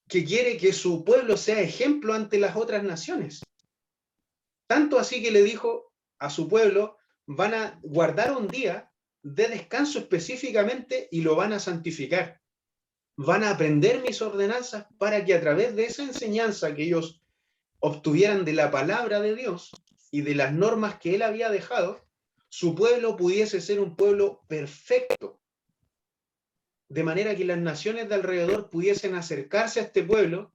que quiere que su pueblo sea ejemplo ante las otras naciones. Tanto así que le dijo a su pueblo, van a guardar un día de descanso específicamente y lo van a santificar. Van a aprender mis ordenanzas para que a través de esa enseñanza que ellos obtuvieran de la palabra de Dios y de las normas que él había dejado, su pueblo pudiese ser un pueblo perfecto, de manera que las naciones de alrededor pudiesen acercarse a este pueblo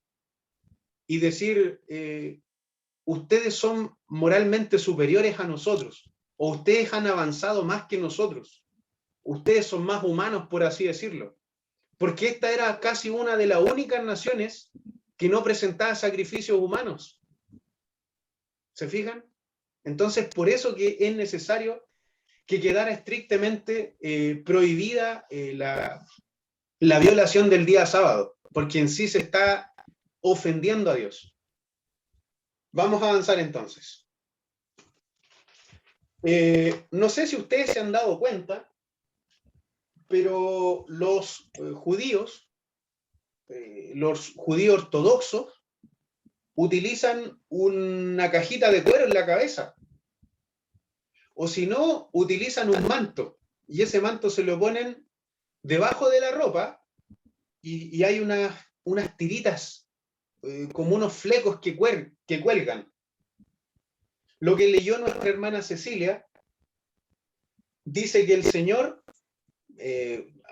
y decir, ustedes son moralmente superiores a nosotros, o ustedes han avanzado más que nosotros, ustedes son más humanos, por así decirlo, porque esta era casi una de las únicas naciones que no presentaba sacrificios humanos. ¿Se fijan? Entonces, por eso que es necesario que quedara estrictamente prohibida la violación del día sábado, porque en sí se está ofendiendo a Dios. Vamos a avanzar entonces. No sé si ustedes se han dado cuenta, pero los judíos ortodoxos, utilizan una cajita de cuero en la cabeza. O si no, utilizan un manto. Y ese manto se lo ponen debajo de la ropa y hay unas tiritas, como unos flecos que cuelgan. Lo que leyó nuestra hermana Cecilia dice que el Señor,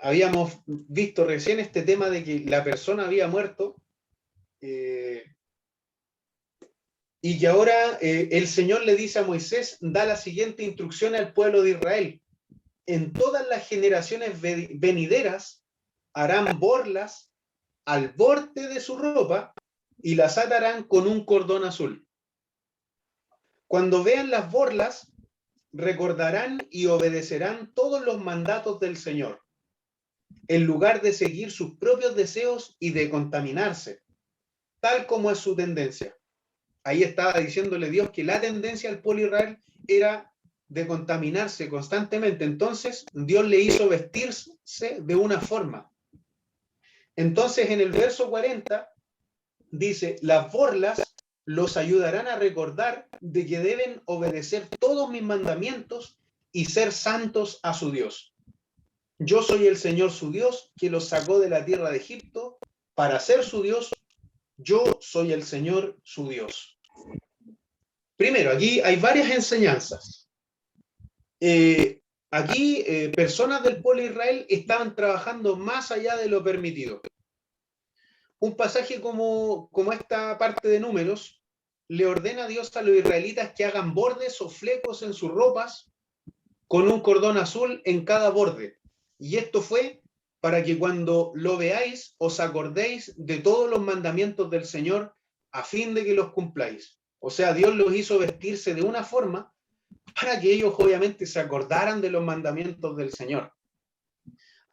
habíamos visto recién este tema de que la persona había muerto, y que ahora el Señor le dice a Moisés, da la siguiente instrucción al pueblo de Israel. En todas las generaciones venideras harán borlas al borde de su ropa y las atarán con un cordón azul. Cuando vean las borlas, recordarán y obedecerán todos los mandatos del Señor, en lugar de seguir sus propios deseos y de contaminarse, tal como es su tendencia. Ahí estaba diciéndole Dios que la tendencia al pueblo de Israel era de contaminarse constantemente. Entonces Dios le hizo vestirse de una forma. Entonces en el verso 40 dice, las borlas los ayudarán a recordar de que deben obedecer todos mis mandamientos y ser santos a su Dios. Yo soy el Señor su Dios, que los sacó de la tierra de Egipto para ser su Dios. Yo soy el Señor su Dios. Primero, aquí hay varias enseñanzas. Aquí personas del pueblo de Israel estaban trabajando más allá de lo permitido. Un pasaje como esta parte de Números le ordena a Dios a los israelitas que hagan bordes o flecos en sus ropas con un cordón azul en cada borde. Y esto fue para que cuando lo veáis os acordéis de todos los mandamientos del Señor a fin de que los cumpláis. O sea, Dios los hizo vestirse de una forma para que ellos obviamente se acordaran de los mandamientos del Señor.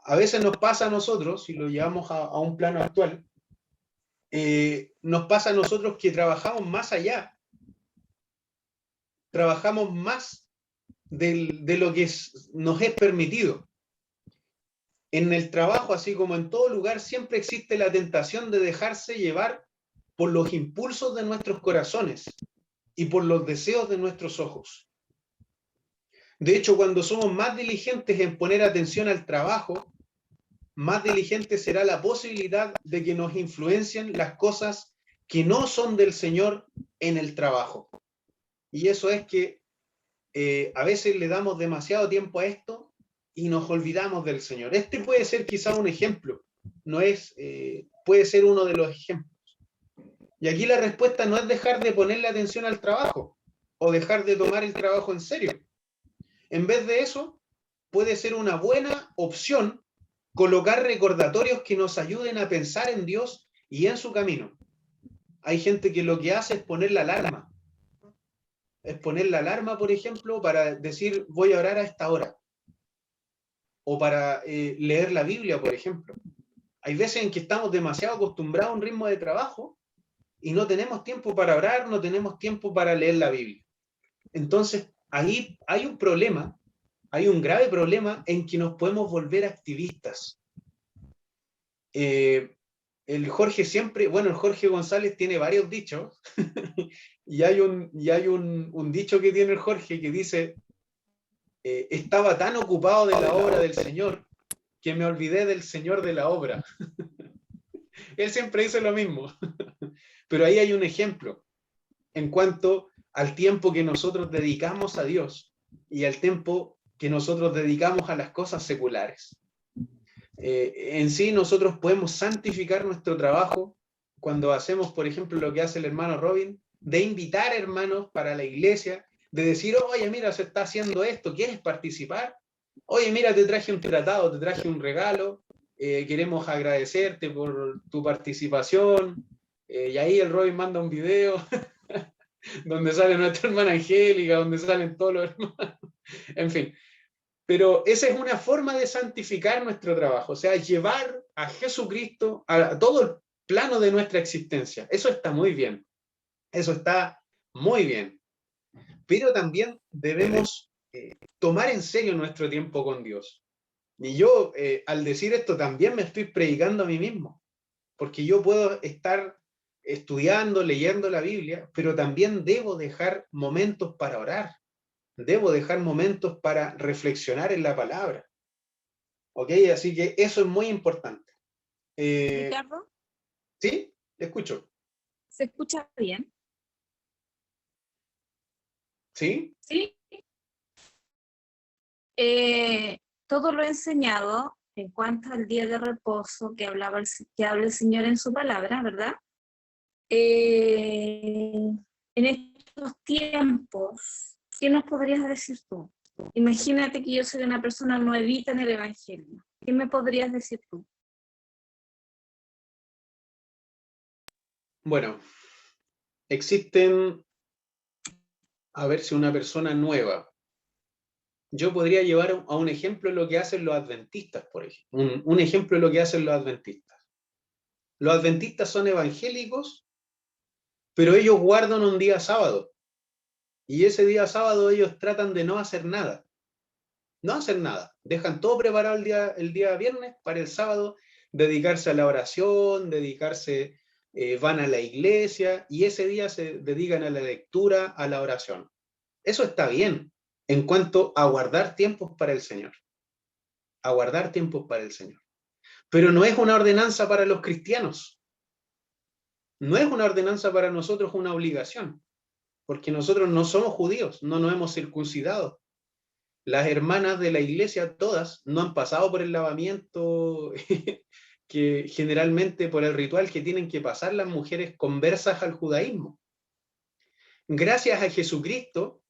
A veces nos pasa a nosotros, si lo llevamos a un plano actual, nos pasa a nosotros que trabajamos más allá, trabajamos más de lo que nos es permitido. En el trabajo, así como en todo lugar, siempre existe la tentación de dejarse llevar por los impulsos de nuestros corazones y por los deseos de nuestros ojos. De hecho, cuando somos más diligentes en poner atención al trabajo, más diligente será la posibilidad de que nos influencien las cosas que no son del Señor en el trabajo. Y eso es que a veces le damos demasiado tiempo a esto y nos olvidamos del Señor. Este puede ser quizá un ejemplo, puede ser uno de los ejemplos. Y aquí la respuesta no es dejar de ponerle atención al trabajo o dejar de tomar el trabajo en serio. En vez de eso, puede ser una buena opción colocar recordatorios que nos ayuden a pensar en Dios y en su camino. Hay gente que lo que hace es poner la alarma. Es poner la alarma, por ejemplo, para decir voy a orar a esta hora. O para leer la Biblia, por ejemplo. Hay veces en que estamos demasiado acostumbrados a un ritmo de trabajo y no tenemos tiempo para orar, no tenemos tiempo para leer la Biblia. Entonces, ahí hay un problema, hay un grave problema en que nos podemos volver activistas. El Jorge González tiene varios dichos, y hay un dicho que tiene el Jorge que dice, estaba tan ocupado de la obra del Señor que me olvidé del Señor de la obra. Él siempre dice lo mismo. Pero ahí hay un ejemplo en cuanto al tiempo que nosotros dedicamos a Dios y al tiempo que nosotros dedicamos a las cosas seculares. En sí, nosotros podemos santificar nuestro trabajo cuando hacemos, por ejemplo, lo que hace el hermano Robin, de invitar hermanos para la iglesia, de decir, oye, mira, se está haciendo esto, ¿quieres participar? Oye, mira, te traje un tratado, te traje un regalo, queremos agradecerte por tu participación. Y ahí el Robin manda un video donde sale nuestra hermana Angélica, donde salen todos los hermanos, en fin. Pero esa es una forma de santificar nuestro trabajo, o sea, llevar a Jesucristo a todo el plano de nuestra existencia. Eso está muy bien, eso está muy bien. Pero también debemos tomar en serio nuestro tiempo con Dios. Y yo, al decir esto, también me estoy predicando a mí mismo, porque yo puedo estar estudiando, leyendo la Biblia, pero también debo dejar momentos para orar, debo dejar momentos para reflexionar en la palabra. ¿Ok? Así que eso es muy importante. Ricardo, ¿Sí? Te escucho. ¿se escucha bien? ¿Sí? Sí. Todo lo enseñado en cuanto al día de reposo que habla el Señor en su palabra, ¿verdad? En estos tiempos, ¿qué nos podrías decir tú? Imagínate que yo soy una persona nuevita en el Evangelio. ¿Qué me podrías decir tú? Bueno, existen, a ver si una persona nueva. Yo podría llevar a un ejemplo lo que hacen los adventistas, por ejemplo. Un ejemplo de lo que hacen los adventistas. Los adventistas son evangélicos, pero ellos guardan un día sábado. Y ese día sábado ellos tratan de no hacer nada. No hacer nada. Dejan todo preparado el día viernes para el sábado, dedicarse a la oración, van a la iglesia, y ese día se dedican a la lectura, a la oración. Eso está bien en cuanto a guardar tiempos para el Señor. A guardar tiempos para el Señor. Pero no es una ordenanza para los cristianos. No es una ordenanza para nosotros, una obligación. Porque nosotros no somos judíos, no nos hemos circuncidado. Las hermanas de la iglesia, todas, no han pasado por el lavamiento que generalmente por el ritual que tienen que pasar las mujeres conversas al judaísmo. Gracias a Jesucristo,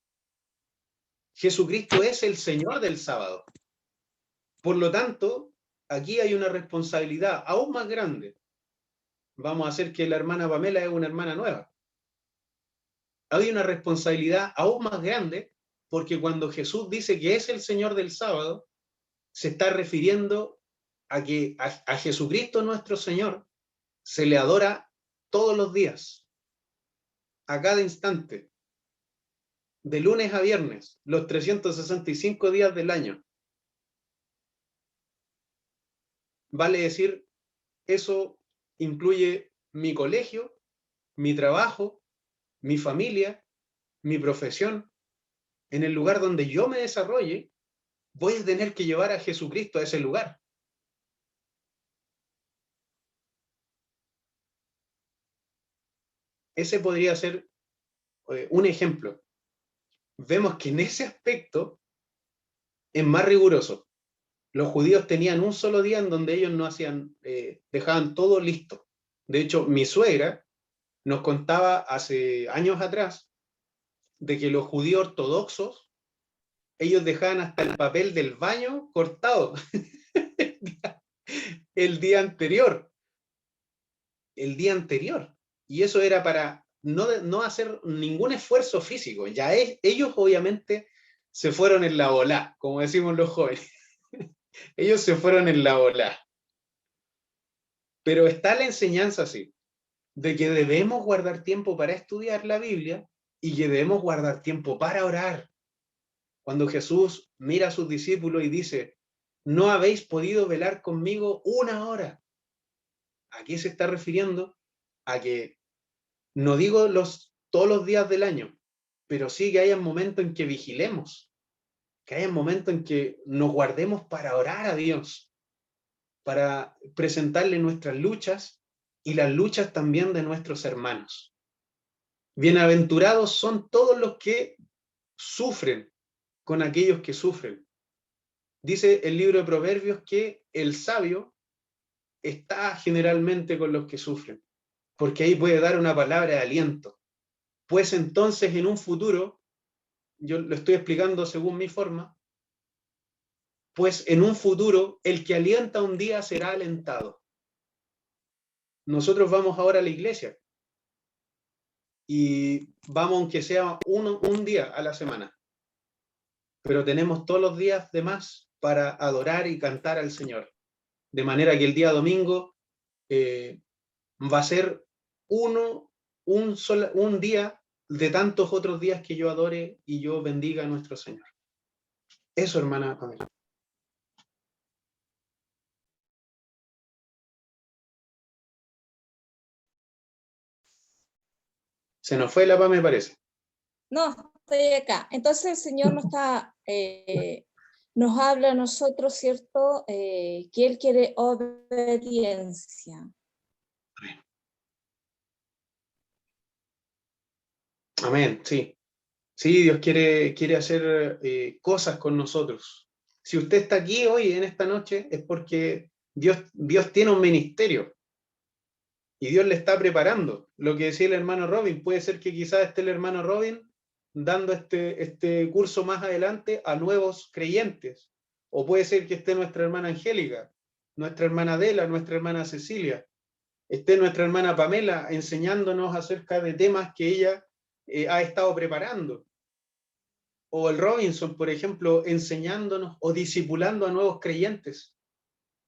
Jesucristo es el Señor del sábado. Por lo tanto, aquí hay una responsabilidad aún más grande. Vamos a hacer que la hermana Pamela es una hermana nueva. Hay una responsabilidad aún más grande, porque cuando Jesús dice que es el Señor del sábado, se está refiriendo a que a Jesucristo nuestro Señor se le adora todos los días, a cada instante, de lunes a viernes, los 365 días del año. Vale decir, eso incluye mi colegio, mi trabajo, mi familia, mi profesión. En el lugar donde yo me desarrolle, voy a tener que llevar a Jesucristo a ese lugar. Ese podría ser un ejemplo. Vemos que en ese aspecto es más riguroso. Los judíos tenían un solo día en donde ellos no hacían, dejaban todo listo. De hecho, mi suegra nos contaba hace años atrás de que los judíos ortodoxos, ellos dejaban hasta el papel del baño cortado el día anterior. El día anterior. Y eso era para no hacer ningún esfuerzo físico. Ya ellos obviamente se fueron en la ola, como decimos los jóvenes. Ellos se fueron en la ola. Pero está la enseñanza así, de que debemos guardar tiempo para estudiar la Biblia y que debemos guardar tiempo para orar. Cuando Jesús mira a sus discípulos y dice, no habéis podido velar conmigo una hora. ¿A qué se está refiriendo? A que no digo todos los días del año, pero sí que haya momentos en que vigilemos, que haya momentos en que nos guardemos para orar a Dios, para presentarle nuestras luchas y las luchas también de nuestros hermanos. Bienaventurados son todos los que sufren con aquellos que sufren. Dice el libro de Proverbios que el sabio está generalmente con los que sufren, porque ahí puede dar una palabra de aliento. Pues entonces en un futuro, yo lo estoy explicando según mi forma, pues en un futuro el que alienta un día será alentado. Nosotros vamos ahora a la iglesia y vamos aunque sea un día a la semana, pero tenemos todos los días de más para adorar y cantar al Señor. De manera que el día domingo va a ser un día de tantos otros días que yo adore y yo bendiga a nuestro Señor. Eso, hermana Pamela. Se nos fue la Pamela, me parece. No, estoy acá. Entonces el Señor nos habla a nosotros, ¿cierto? Que Él quiere obediencia. Amén, sí. Sí, Dios quiere hacer cosas con nosotros. Si usted está aquí hoy, en esta noche, es porque Dios tiene un ministerio y Dios le está preparando. Lo que decía el hermano Robin, puede ser que quizás esté el hermano Robin dando este curso más adelante a nuevos creyentes, o puede ser que esté nuestra hermana Angélica, nuestra hermana Adela, nuestra hermana Cecilia, esté nuestra hermana Pamela enseñándonos acerca de temas que ella ha estado preparando. O el Robinson, por ejemplo, enseñándonos o discipulando a nuevos creyentes.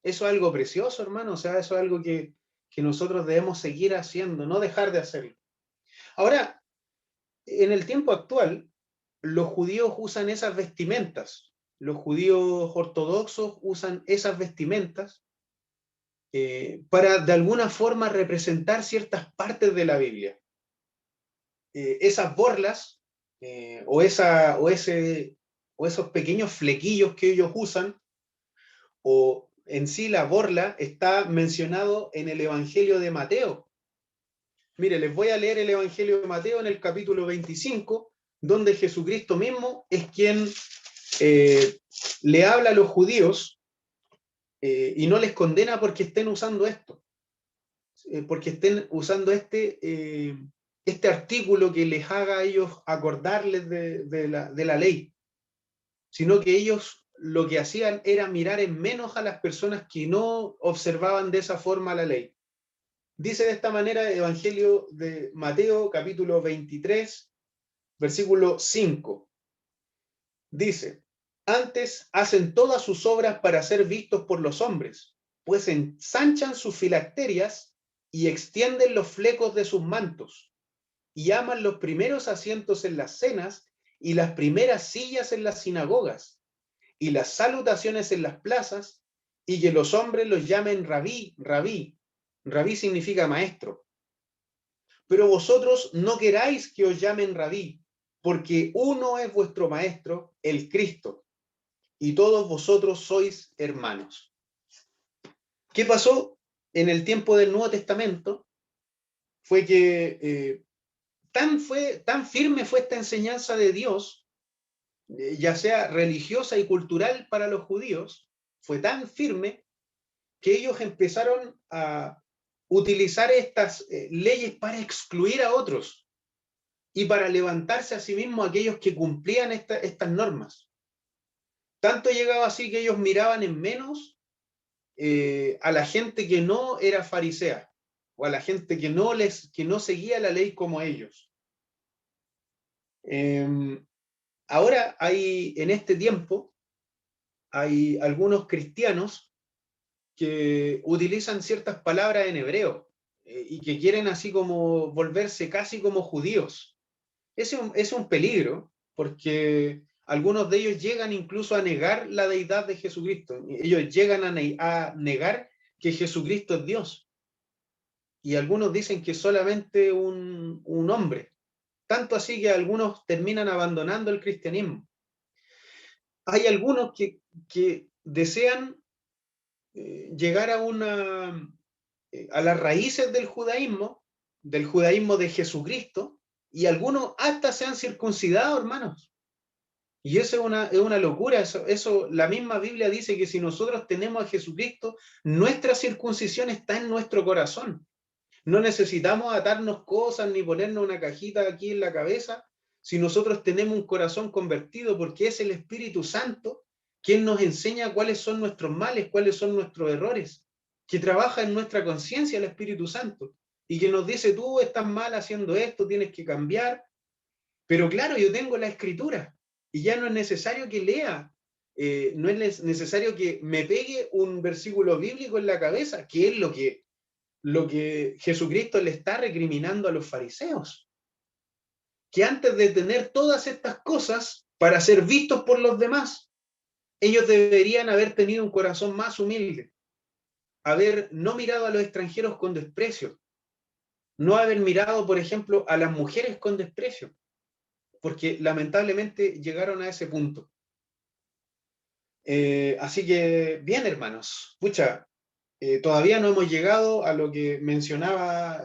Eso es algo precioso, hermano. O sea, eso es algo que nosotros debemos seguir haciendo, no dejar de hacerlo. Ahora, en el tiempo actual, los judíos usan esas vestimentas. Los judíos ortodoxos usan esas vestimentas para de alguna forma representar ciertas partes de la Biblia. Esas borlas o esos pequeños flequillos que ellos usan, o en sí la borla, está mencionado en el Evangelio de Mateo. Mire, les voy a leer el Evangelio de Mateo en el capítulo 25, donde Jesucristo mismo es quien le habla a los judíos y no les condena porque estén usando esto, porque estén usando este artículo que les haga a ellos acordarles de la ley, sino que ellos lo que hacían era mirar en menos a las personas que no observaban de esa forma la ley. Dice de esta manera el Evangelio de Mateo, capítulo 23, versículo 5. Dice, antes hacen todas sus obras para ser vistos por los hombres, pues ensanchan sus filacterias y extienden los flecos de sus mantos, y aman los primeros asientos en las cenas y las primeras sillas en las sinagogas, y las salutaciones en las plazas, y que los hombres los llamen rabí, rabí. Rabí significa maestro. Pero vosotros no queráis que os llamen rabí, porque uno es vuestro maestro, el Cristo, y todos vosotros sois hermanos. ¿Qué pasó en el tiempo del Nuevo Testamento? Fue que tan firme fue esta enseñanza de Dios, ya sea religiosa y cultural para los judíos, fue tan firme que ellos empezaron a utilizar estas leyes para excluir a otros y para levantarse a sí mismos aquellos que cumplían estas normas. Tanto llegaba así que ellos miraban en menos a la gente que no era farisea, o a la gente que no seguía la ley como ellos. Ahora en este tiempo, hay algunos cristianos que utilizan ciertas palabras en hebreo y que quieren así como volverse casi como judíos. Es un peligro, porque algunos de ellos llegan incluso a negar la deidad de Jesucristo. Ellos llegan a negar que Jesucristo es Dios. Y algunos dicen que es solamente un hombre. Tanto así que algunos terminan abandonando el cristianismo. Hay algunos que desean llegar a las raíces del judaísmo de Jesucristo, y algunos hasta se han circuncidado, hermanos. Y eso es una locura. Eso, la misma Biblia dice que si nosotros tenemos a Jesucristo, nuestra circuncisión está en nuestro corazón. No necesitamos atarnos cosas ni ponernos una cajita aquí en la cabeza si nosotros tenemos un corazón convertido, porque es el Espíritu Santo quien nos enseña cuáles son nuestros males, cuáles son nuestros errores, que trabaja en nuestra conciencia el Espíritu Santo y que nos dice: tú estás mal haciendo esto, tienes que cambiar. Pero claro, yo tengo la Escritura y ya no es necesario que lea, no es necesario que me pegue un versículo bíblico en la cabeza, que es lo que Jesucristo le está recriminando a los fariseos. Que antes de tener todas estas cosas para ser vistos por los demás, ellos deberían haber tenido un corazón más humilde, haber no mirado a los extranjeros con desprecio, no haber mirado, por ejemplo, a las mujeres con desprecio, porque lamentablemente llegaron a ese punto. Así que, bien, hermanos, pucha, todavía no hemos llegado a lo que mencionaba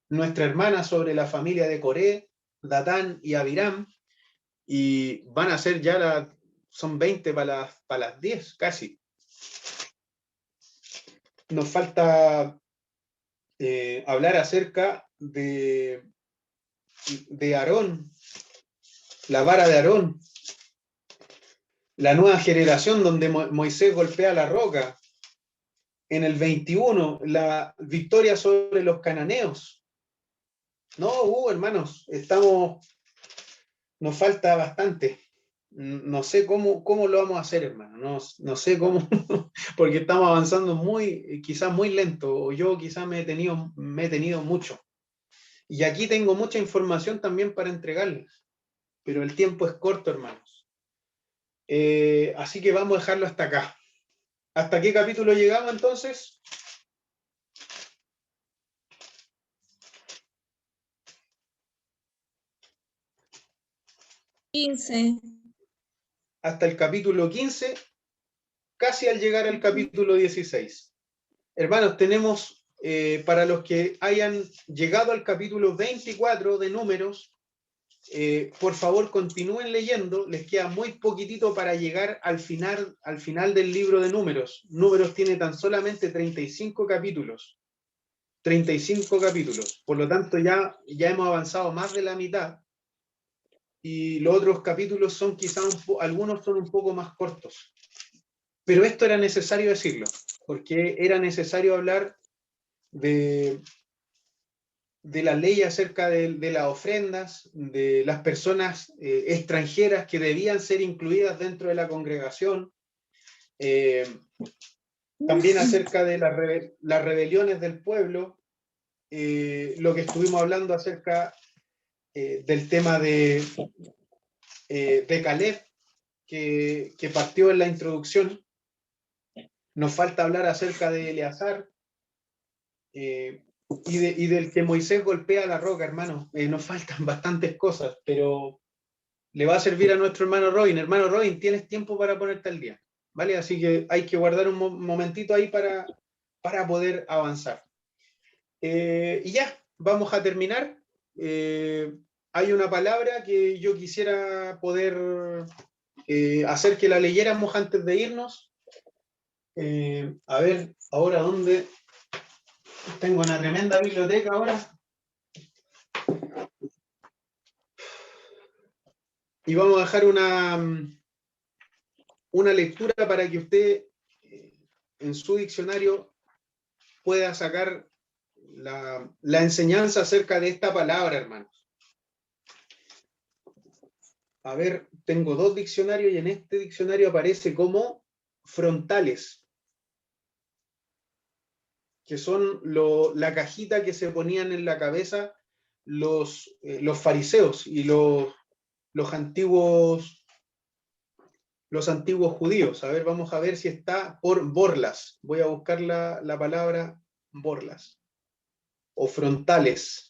nuestra hermana sobre la familia de Coré, Datán y Abiram, y van a ser ya son 20 para las 10 casi. Nos falta hablar acerca de Aarón, la vara de Aarón, la nueva generación donde Moisés golpea la roca. En el 21, la victoria sobre los cananeos. No, hermanos, nos falta bastante. No sé cómo lo vamos a hacer, hermano. No sé cómo, porque estamos avanzando quizás muy lento, o yo quizás me he tenido mucho. Y aquí tengo mucha información también para entregarles, pero el tiempo es corto, hermanos. Así que vamos a dejarlo hasta acá. ¿Hasta qué capítulo llegamos entonces? Hasta el capítulo 15, casi al llegar al capítulo 16. Hermanos, tenemos, para los que hayan llegado al capítulo 24 de Números, por favor continúen leyendo, les queda muy poquitito para llegar al final del libro de Números. Números tiene tan solamente 35 capítulos. 35 capítulos, por lo tanto ya hemos avanzado más de la mitad, y los otros capítulos son quizás algunos son un poco más cortos, pero esto era necesario decirlo, porque era necesario hablar de la ley acerca de las ofrendas, de las personas extranjeras que debían ser incluidas dentro de la congregación, también acerca de las rebeliones del pueblo, lo que estuvimos hablando acerca del tema de Caleb, que partió en la introducción. Nos falta hablar acerca de Eleazar y del que Moisés golpea la roca, hermano. Nos faltan bastantes cosas, pero le va a servir a nuestro hermano Robin. Hermano Robin, tienes tiempo para ponerte al día, ¿vale? Así que hay que guardar un momentito ahí para poder avanzar. Y ya, vamos a terminar. Hay una palabra que yo quisiera poder hacer que la leyéramos antes de irnos. A ver, ahora dónde tengo una tremenda biblioteca ahora. Y vamos a dejar una lectura para que usted en su diccionario pueda sacar la enseñanza acerca de esta palabra, hermanos. A ver, tengo 2 diccionarios y en este diccionario aparece como frontales, que son la cajita que se ponían en la cabeza los fariseos y los antiguos judíos. A ver, vamos a ver si está por borlas. Voy a buscar la palabra borlas o frontales.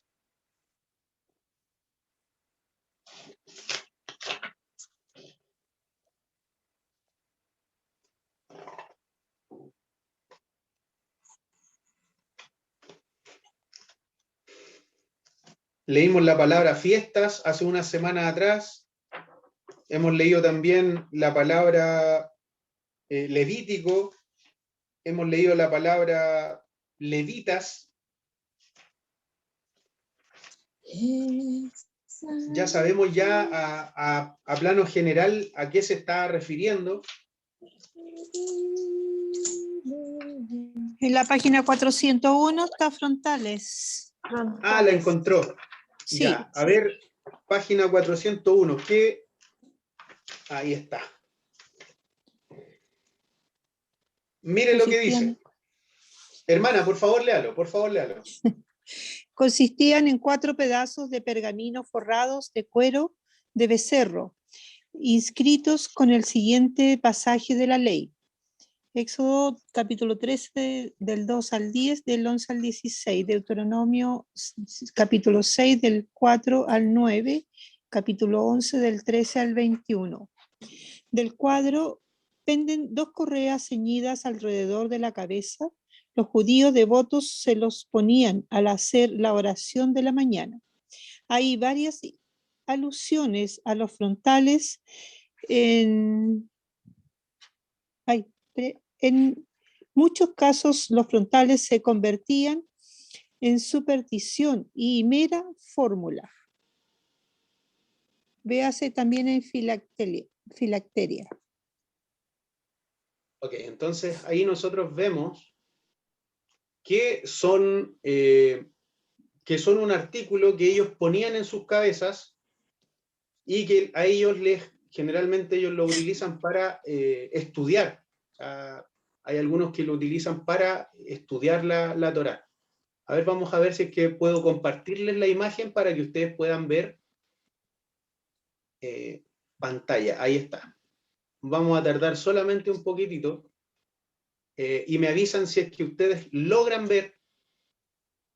Leímos la palabra fiestas hace unas semanas atrás. Hemos leído también la palabra levítico. Hemos leído la palabra levitas. Ya sabemos ya a plano general a qué se está refiriendo. En la página 401 está frontales. Ah, la encontró. Sí. Ya, a ver, página 401, ¿qué? Ahí está. Mire lo que dice. Hermana, por favor, léalo, por favor, léalo. Consistían en 4 pedazos de pergamino forrados de cuero de becerro, inscritos con el siguiente pasaje de la ley. Éxodo capítulo 13 del 2 al 10, del 11 al 16, Deuteronomio capítulo 6 del 4 al 9, capítulo 11 del 13 al 21. Del cuadro penden 2 correas ceñidas alrededor de la cabeza. Los judíos devotos se los ponían al hacer la oración de la mañana. Hay varias alusiones a los frontales en muchos casos. Los frontales se convertían en superstición y mera fórmula. Véase también en filacteria. Ok, entonces ahí nosotros vemos que son un artículo que ellos ponían en sus cabezas y que a ellos generalmente ellos lo utilizan para estudiar. Hay algunos que lo utilizan para estudiar la Torá. A ver, vamos a ver si es que puedo compartirles la imagen para que ustedes puedan ver pantalla. Ahí está. Vamos a tardar solamente un poquitito y me avisan si es que ustedes logran ver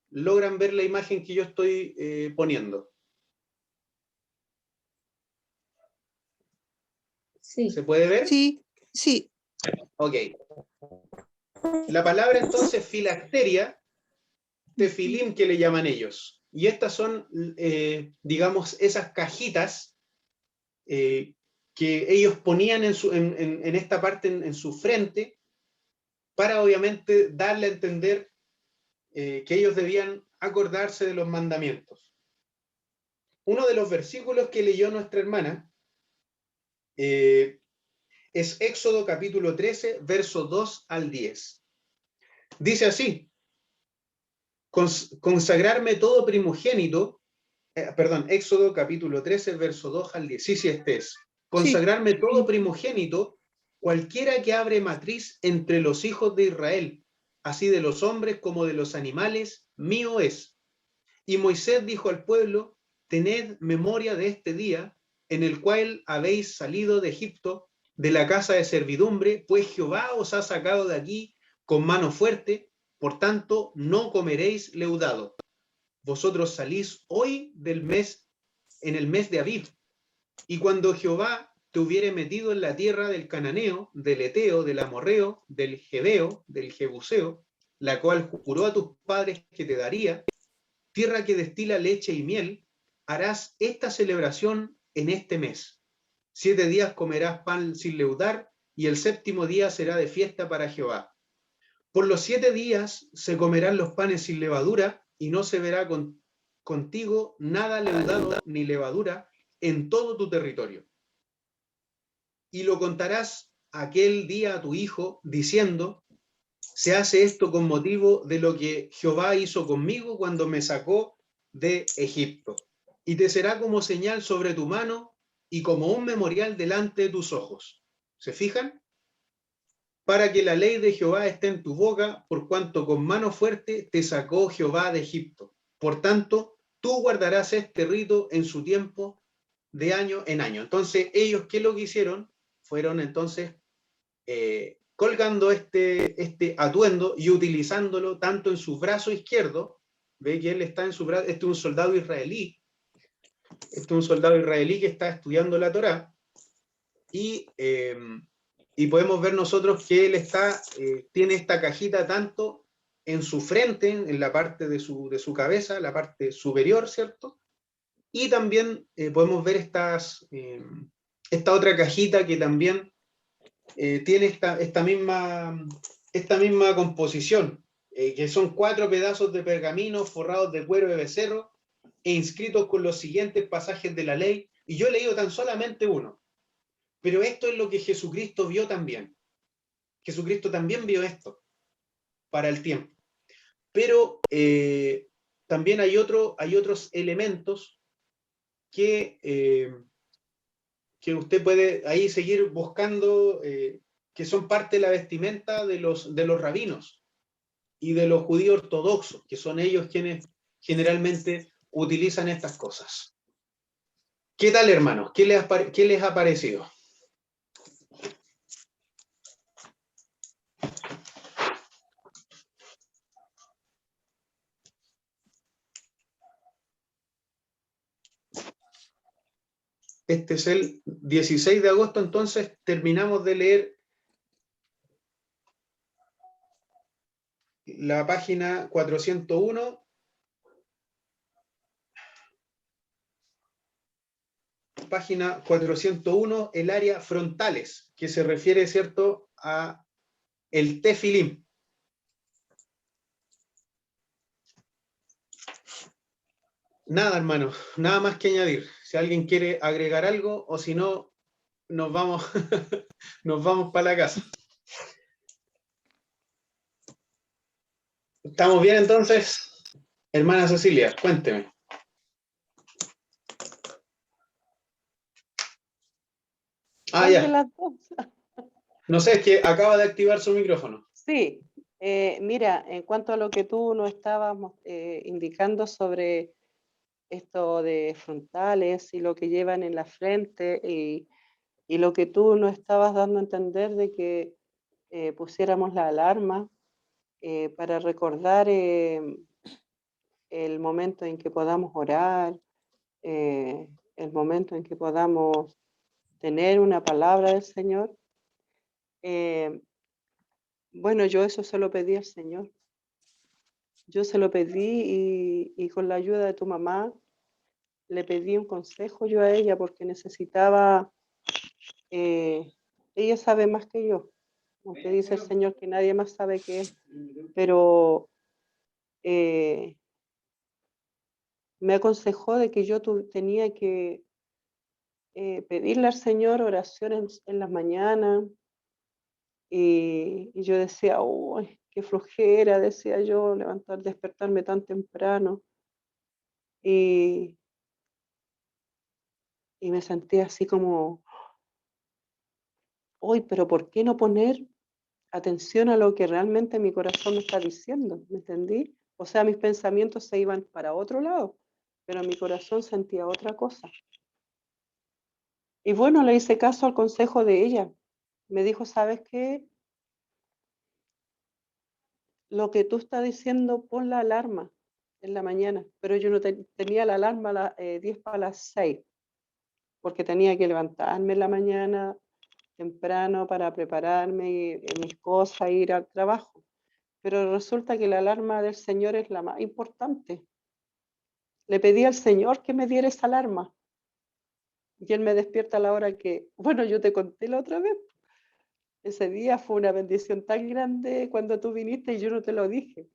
la imagen que yo estoy poniendo. Sí. ¿Se puede ver? Sí, sí. Ok. La palabra entonces filacteria, tefilim que le llaman ellos. Y estas son, digamos, esas cajitas que ellos ponían en esta parte, en su frente, para obviamente darle a entender que ellos debían acordarse de los mandamientos. Uno de los versículos que leyó nuestra hermana es Éxodo capítulo 13, verso 2 al 10. Dice así: consagrarme todo primogénito, Éxodo capítulo 13, verso 2 al 10. Sí, este es. Consagrarme todo primogénito, cualquiera que abre matriz entre los hijos de Israel, así de los hombres como de los animales, mío es. Y Moisés dijo al pueblo: tened memoria de este día en el cual habéis salido de Egipto, de la casa de servidumbre, pues Jehová os ha sacado de aquí con mano fuerte, por tanto no comeréis leudado. Vosotros salís hoy del mes, en el mes de Abib, y cuando Jehová te hubiere metido en la tierra del cananeo, del eteo, del amorreo, del jebeo, del jebuseo, la cual juró a tus padres que te daría, tierra que destila leche y miel, harás esta celebración en este mes. 7 días comerás pan sin leudar, y el 7º día será de fiesta para Jehová. Por los 7 días se comerán los panes sin levadura, y no se verá contigo nada leudado ni levadura en todo tu territorio. Y lo contarás aquel día a tu hijo, diciendo: se hace esto con motivo de lo que Jehová hizo conmigo cuando me sacó de Egipto. Y te será como señal sobre tu mano y como un memorial delante de tus ojos. ¿Se fijan? Para que la ley de Jehová esté en tu boca, por cuanto con mano fuerte te sacó Jehová de Egipto. Por tanto, tú guardarás este rito en su tiempo, de año en año. Entonces, ellos, ¿qué es lo que hicieron? Fueron entonces colgando este atuendo y utilizándolo tanto en su brazo izquierdo. Ve que él está en su brazo. Este es un soldado israelí. Este es un soldado israelí que está estudiando la Torá. Y podemos ver nosotros que él tiene esta cajita tanto en su frente, en la parte de su cabeza, la parte superior, ¿cierto? Y también podemos ver esta otra cajita que también tiene esta misma composición, que son 4 pedazos de pergamino forrados de cuero de becerro e inscritos con los siguientes pasajes de la ley. Y yo he leído tan solamente uno. Pero esto es lo que Jesucristo vio también. Jesucristo también vio esto para el tiempo. Pero también hay otros elementos que usted puede ahí seguir buscando, que son parte de la vestimenta de los rabinos y de los judíos ortodoxos, que son ellos quienes generalmente utilizan estas cosas. ¿Qué tal, hermanos? ¿Qué les ha parecido? Este es el 16 de agosto, entonces terminamos de leer la página 401. Página 401, el área frontales, que se refiere, ¿cierto?, a el tefilim. Nada, hermano, nada más que añadir. Si alguien quiere agregar algo, o si no, nos vamos, nos vamos para la casa. ¿Estamos bien entonces? Hermana Cecilia, cuénteme. Ah, ya. No sé, es que acaba de activar su micrófono. Sí, mira, en cuanto a lo que tú nos estabas indicando sobre esto de frontales y lo que llevan en la frente y lo que tú nos estabas dando a entender de que pusiéramos la alarma para recordar el momento en que podamos orar, el momento en que podamos tener una palabra del Señor. Bueno, yo eso se lo pedí al Señor. Yo se lo pedí y con la ayuda de tu mamá le pedí un consejo yo a ella porque necesitaba, ella sabe más que yo, aunque dice el Señor que nadie más sabe que Él, pero me aconsejó de que yo tenía que pedirle al Señor oraciones en las mañanas y yo decía, uy, qué flojera, decía yo, despertarme tan temprano. Y me sentía así como, uy, pero ¿por qué no poner atención a lo que realmente mi corazón me está diciendo? ¿Me entendí? O sea, mis pensamientos se iban para otro lado, pero mi corazón sentía otra cosa. Y bueno, le hice caso al consejo de ella. Me dijo, ¿sabes qué? Lo que tú estás diciendo, pon la alarma en la mañana. Pero yo no tenía la alarma a las 10 para las 6, porque tenía que levantarme en la mañana temprano para prepararme mis cosas, ir al trabajo. Pero resulta que la alarma del Señor es la más importante. Le pedí al Señor que me diera esa alarma. Y Él me despierta a la hora que, bueno, yo te conté la otra vez. Ese día fue una bendición tan grande cuando tú viniste y yo no te lo dije.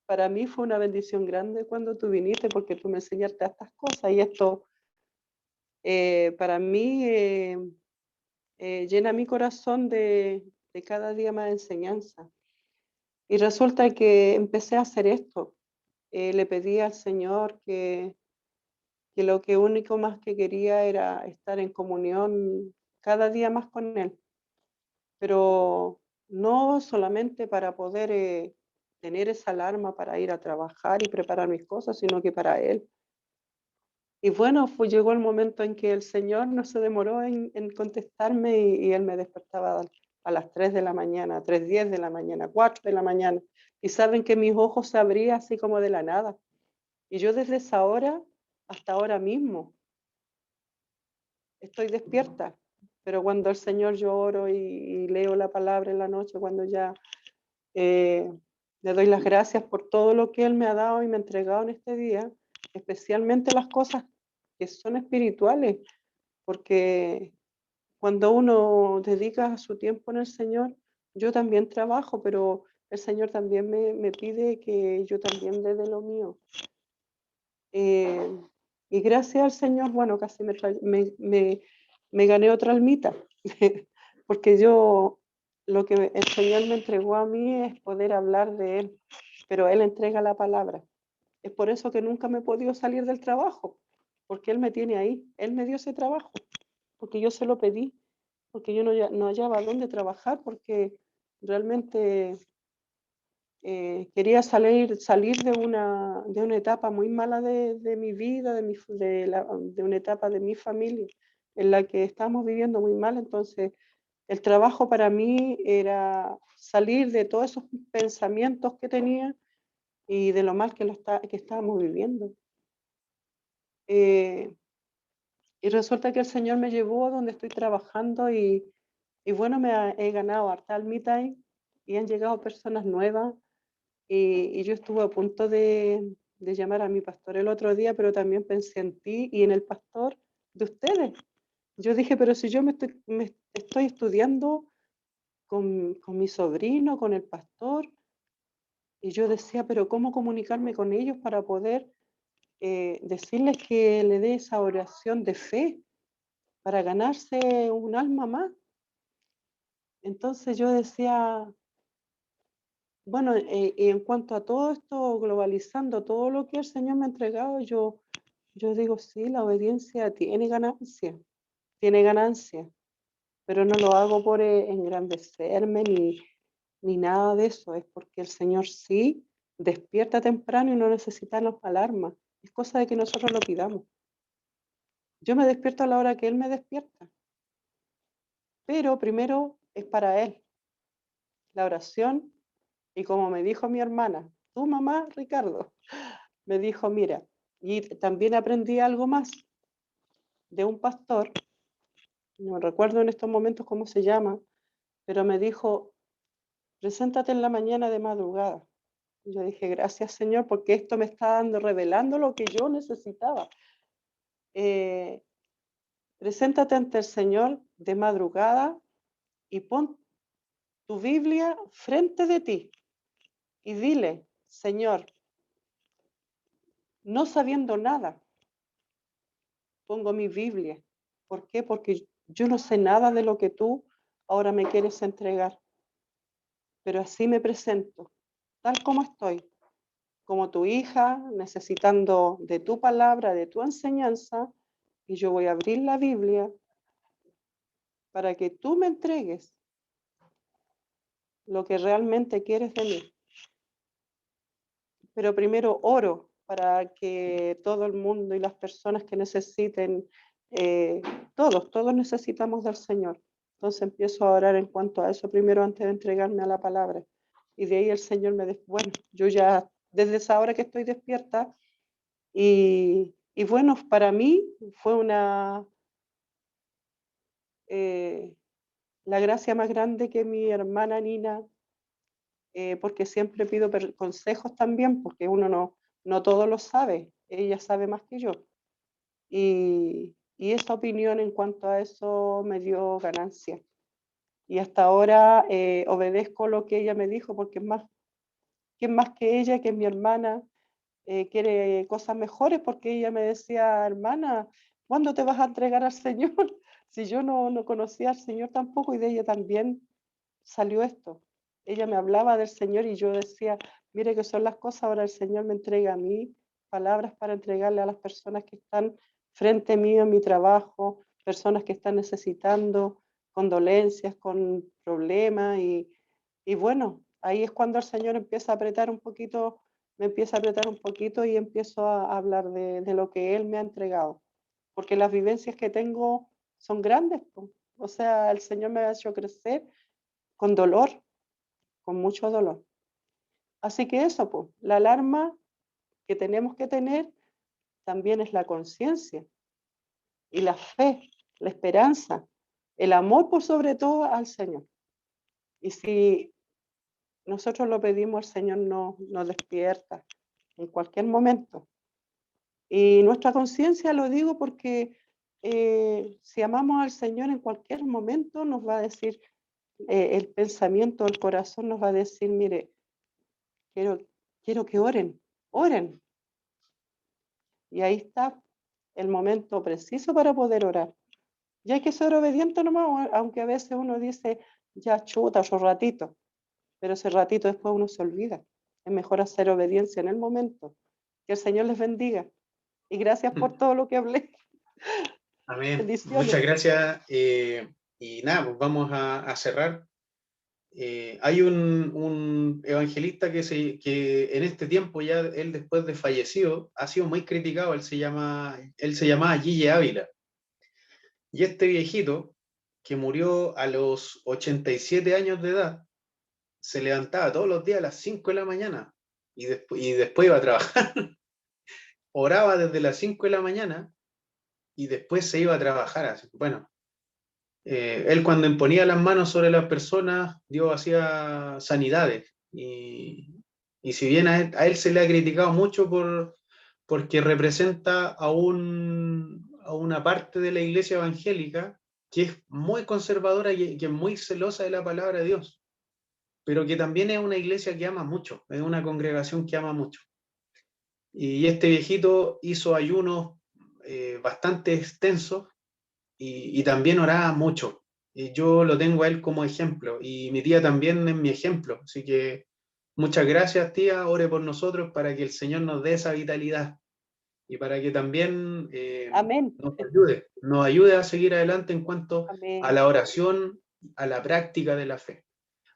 Para mí fue una bendición grande cuando tú viniste porque tú me enseñaste estas cosas y esto para mí llena mi corazón de cada día más enseñanza. Y resulta que empecé a hacer esto. Le pedí al Señor que lo que único más que quería era estar en comunión cada día más con Él. Pero no solamente para poder tener esa alarma para ir a trabajar y preparar mis cosas, sino que para Él. Y bueno, llegó el momento en que el Señor no se demoró en contestarme y Él me despertaba a las 3 de la mañana, 3:10 de la mañana, 4 de la mañana. Y saben que mis ojos se abrían así como de la nada. Y yo desde esa hora hasta ahora mismo estoy despierta. Pero cuando el Señor yo oro y leo la palabra en la noche, cuando ya le doy las gracias por todo lo que Él me ha dado y me ha entregado en este día, especialmente las cosas que son espirituales, porque cuando uno dedica su tiempo en el Señor, yo también trabajo, pero el Señor también me pide que yo también dé de lo mío. Y gracias al Señor, bueno, casi me gané otra almita, porque yo, lo que el Señor me entregó a mí es poder hablar de Él, pero Él entrega la palabra. Es por eso que nunca me he podido salir del trabajo, porque Él me tiene ahí, Él me dio ese trabajo, porque yo se lo pedí, porque yo no hallaba dónde trabajar, porque realmente quería salir de una etapa muy mala de mi vida, de una etapa de mi familia en la que estábamos viviendo muy mal. Entonces, el trabajo para mí era salir de todos esos pensamientos que tenía y de lo mal que estábamos viviendo. Y resulta que el Señor me llevó a donde estoy trabajando y bueno, he ganado harta almita ahí y han llegado personas nuevas. Y yo estuve a punto de llamar a mi pastor el otro día, pero también pensé en ti y en el pastor de ustedes. Yo dije, pero si yo me estoy estudiando con mi sobrino, con el pastor, y yo decía, pero ¿cómo comunicarme con ellos para poder decirles que le dé esa oración de fe para ganarse un alma más? Entonces yo decía, bueno, y en cuanto a todo esto, globalizando todo lo que el Señor me ha entregado, yo digo, sí, la obediencia tiene ganancia, pero no lo hago por engrandecerme ni nada de eso, es porque el Señor sí despierta temprano y no necesita las alarmas, es cosa de que nosotros lo pidamos. Yo me despierto a la hora que Él me despierta, pero primero es para Él, la oración, y como me dijo mi hermana, tu mamá, Ricardo, me dijo, mira, y también aprendí algo más de un pastor, no recuerdo en estos momentos cómo se llama, pero me dijo, preséntate en la mañana de madrugada. Y yo dije, gracias Señor, porque esto me está revelando lo que yo necesitaba. Preséntate ante el Señor de madrugada y pon tu Biblia frente de ti y dile, Señor, no sabiendo nada, pongo mi Biblia. ¿Por qué? Porque yo no sé nada de lo que tú ahora me quieres entregar, pero así me presento, tal como estoy, como tu hija, necesitando de tu palabra, de tu enseñanza, y yo voy a abrir la Biblia para que tú me entregues lo que realmente quieres de mí. pero primero oro para que todo el mundo y las personas que necesiten, todos necesitamos del Señor. Entonces empiezo a orar en cuanto a eso primero antes de entregarme a la palabra. Y de ahí el Señor me dice, bueno, yo ya desde esa hora que estoy despierta, y bueno, para mí fue la gracia más grande que mi hermana Nina, porque siempre pido consejos también, porque uno no todo lo sabe, ella sabe más que yo. Y esa opinión en cuanto a eso me dio ganancia. Y hasta ahora obedezco lo que ella me dijo, porque ¿quién más que ella, que es mi hermana, quiere cosas mejores? Porque ella me decía, hermana, ¿cuándo te vas a entregar al Señor? Si yo no conocía al Señor tampoco, y de ella también salió esto. Ella me hablaba del Señor y yo decía, mire que son las cosas, ahora el Señor me entrega a mí palabras para entregarle a las personas que están frente mío en mi trabajo, personas que están necesitando, con dolencias, con problemas, y bueno, ahí es cuando el Señor empieza a apretar un poquito, me empieza a apretar un poquito y empiezo a hablar de lo que Él me ha entregado, porque las vivencias que tengo son grandes, pues. O sea, el Señor me ha hecho crecer con dolor, con mucho dolor. Así que eso, pues, la alarma que tenemos que tener también es la conciencia y la fe, la esperanza, el amor por sobre todo al Señor. Y si nosotros lo pedimos, el Señor nos despierta en cualquier momento. Y nuestra conciencia, lo digo porque si amamos al Señor en cualquier momento nos va a decir, el pensamiento, el corazón nos va a decir, mire, quiero que oren. Y ahí está el momento preciso para poder orar. Y hay que ser obediente nomás, aunque a veces uno dice, ya chuta, otro ratito, pero ese ratito después uno se olvida. Es mejor hacer obediencia en el momento. Que el Señor les bendiga. Y gracias por todo lo que hablé. Amén. Bendiciones. Muchas gracias. Y nada, pues vamos a cerrar. Hay un evangelista que en este tiempo, ya él después de fallecido, ha sido muy criticado. Él se llamaba Guille Ávila. Y este viejito, que murió a los 87 años de edad, se levantaba todos los días a las 5 de la mañana y después iba a trabajar. Oraba desde las 5 de la mañana y después se iba a trabajar. Así, bueno, él cuando imponía las manos sobre las personas, Dios hacía sanidades. Y si bien a él se le ha criticado mucho porque representa a una parte de la iglesia evangélica que es muy conservadora y que es muy celosa de la palabra de Dios, pero que también es una iglesia que ama mucho, es una congregación que ama mucho. Y este viejito hizo ayunos bastante extensos y también oraba mucho. Y yo lo tengo a él como ejemplo, y mi tía también es mi ejemplo. Así que muchas gracias, tía. Ore por nosotros para que el Señor nos dé esa vitalidad y para que también Amén. nos ayude a seguir adelante en cuanto Amén. a la oración, a la práctica de la fe.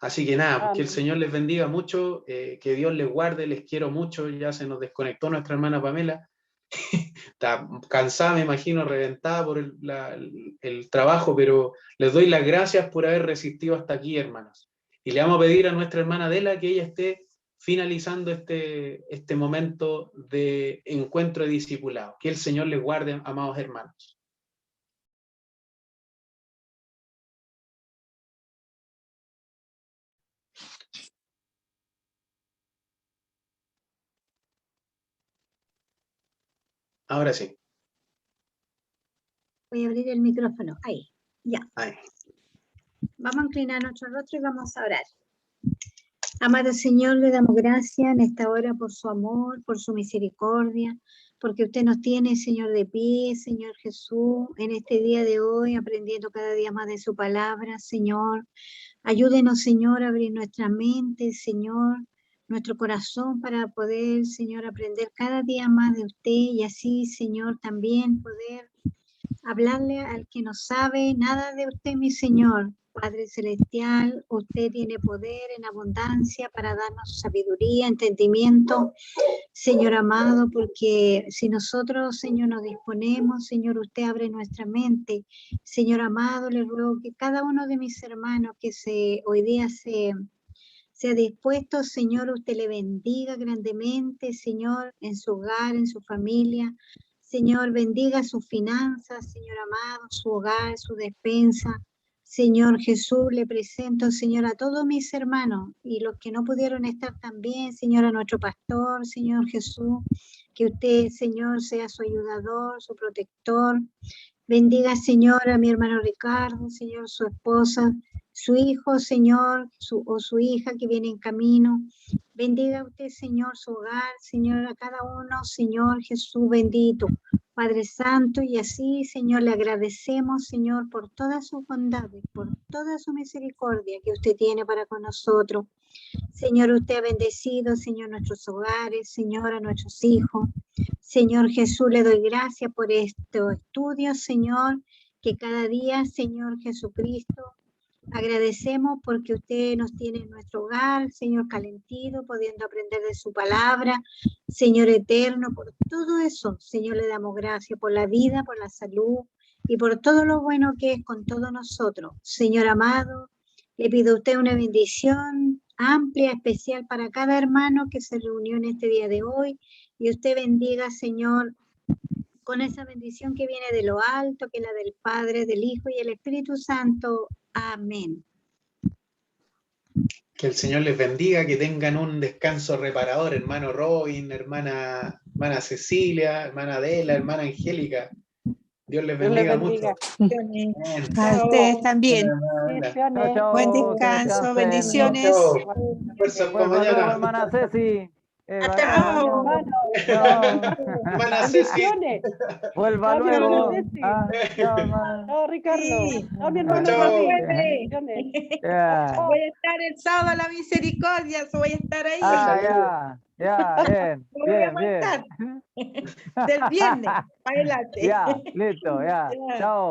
Así que nada, pues que el Señor les bendiga mucho, que Dios les guarde, les quiero mucho. Ya se nos desconectó nuestra hermana Pamela. Está cansada, me imagino, reventada por el trabajo, pero les doy las gracias por haber resistido hasta aquí, hermanos. Y le vamos a pedir a nuestra hermana Adela que ella esté finalizando este momento de encuentro de discipulado. Que el Señor les guarde, amados hermanos. Ahora sí. Voy a abrir el micrófono. Ahí, ya. Ahí. Vamos a inclinar nuestro rostro y vamos a orar. Amado Señor, le damos gracias en esta hora por su amor, por su misericordia, porque usted nos tiene, Señor, de pie, Señor Jesús, en este día de hoy, aprendiendo cada día más de su palabra, Señor. Ayúdenos, Señor, a abrir nuestra mente, Señor, nuestro corazón para poder, Señor, aprender cada día más de usted y así, Señor, también poder hablarle al que no sabe nada de usted, mi Señor, Padre Celestial, usted tiene poder en abundancia para darnos sabiduría, entendimiento, Señor amado, porque si nosotros, Señor, nos disponemos, Señor, usted abre nuestra mente. Señor amado, le ruego que cada uno de mis hermanos que hoy día se ha dispuesto, Señor, usted le bendiga grandemente, Señor, en su hogar, en su familia. Señor, bendiga sus finanzas, Señor amado, su hogar, su despensa. Señor Jesús, le presento, Señor, a todos mis hermanos y los que no pudieron estar también, Señor, a nuestro pastor, Señor Jesús, que usted, Señor, sea su ayudador, su protector. Bendiga, Señor, a mi hermano Ricardo, Señor, su esposa, su hijo, Señor, o su hija que viene en camino. Bendiga usted, Señor, su hogar, Señor, a cada uno, Señor Jesús bendito, Padre Santo, y así, Señor, le agradecemos, Señor, por todas sus bondades, por toda su misericordia que usted tiene para con nosotros. Señor, usted ha bendecido, Señor, nuestros hogares, Señor, a nuestros hijos. Señor Jesús, le doy gracias por estos estudios, Señor, que cada día, Señor Jesucristo, agradecemos porque usted nos tiene en nuestro hogar, Señor, calentito, pudiendo aprender de su palabra, Señor eterno, por todo eso, Señor, le damos gracias por la vida, por la salud y por todo lo bueno que es con todos nosotros. Señor amado, le pido a usted una bendición amplia, especial para cada hermano que se reunió en este día de hoy, y usted bendiga, Señor, con esa bendición que viene de lo alto, que es la del Padre, del Hijo y el Espíritu Santo. Amén. Que el Señor les bendiga, que tengan un descanso reparador, hermano Robin, hermana Cecilia, hermana Adela, hermana Angélica. Dios les bendiga mucho. Bien. A ustedes también. Chao, chao, Buen que descanso, descansen. bendiciones. Chao. Fuerza para Vuelva luego, mañana. hermana Ceci. Chao. Chao. Hermana Ceci. Vuelva Chao, mi hermano luego. Ceci. Chao, hermana. Chao, Ricardo. Sí. Chao, mi hermano Chao. Robin. Vuelve. Bendiciones. Ya. Voy a estar el sábado a la misericordia, voy a estar ahí. Ya, bien, No voy a bien, bien. aguantar. Del viernes, adelante. Ya, listo, ya. Ya. Chao.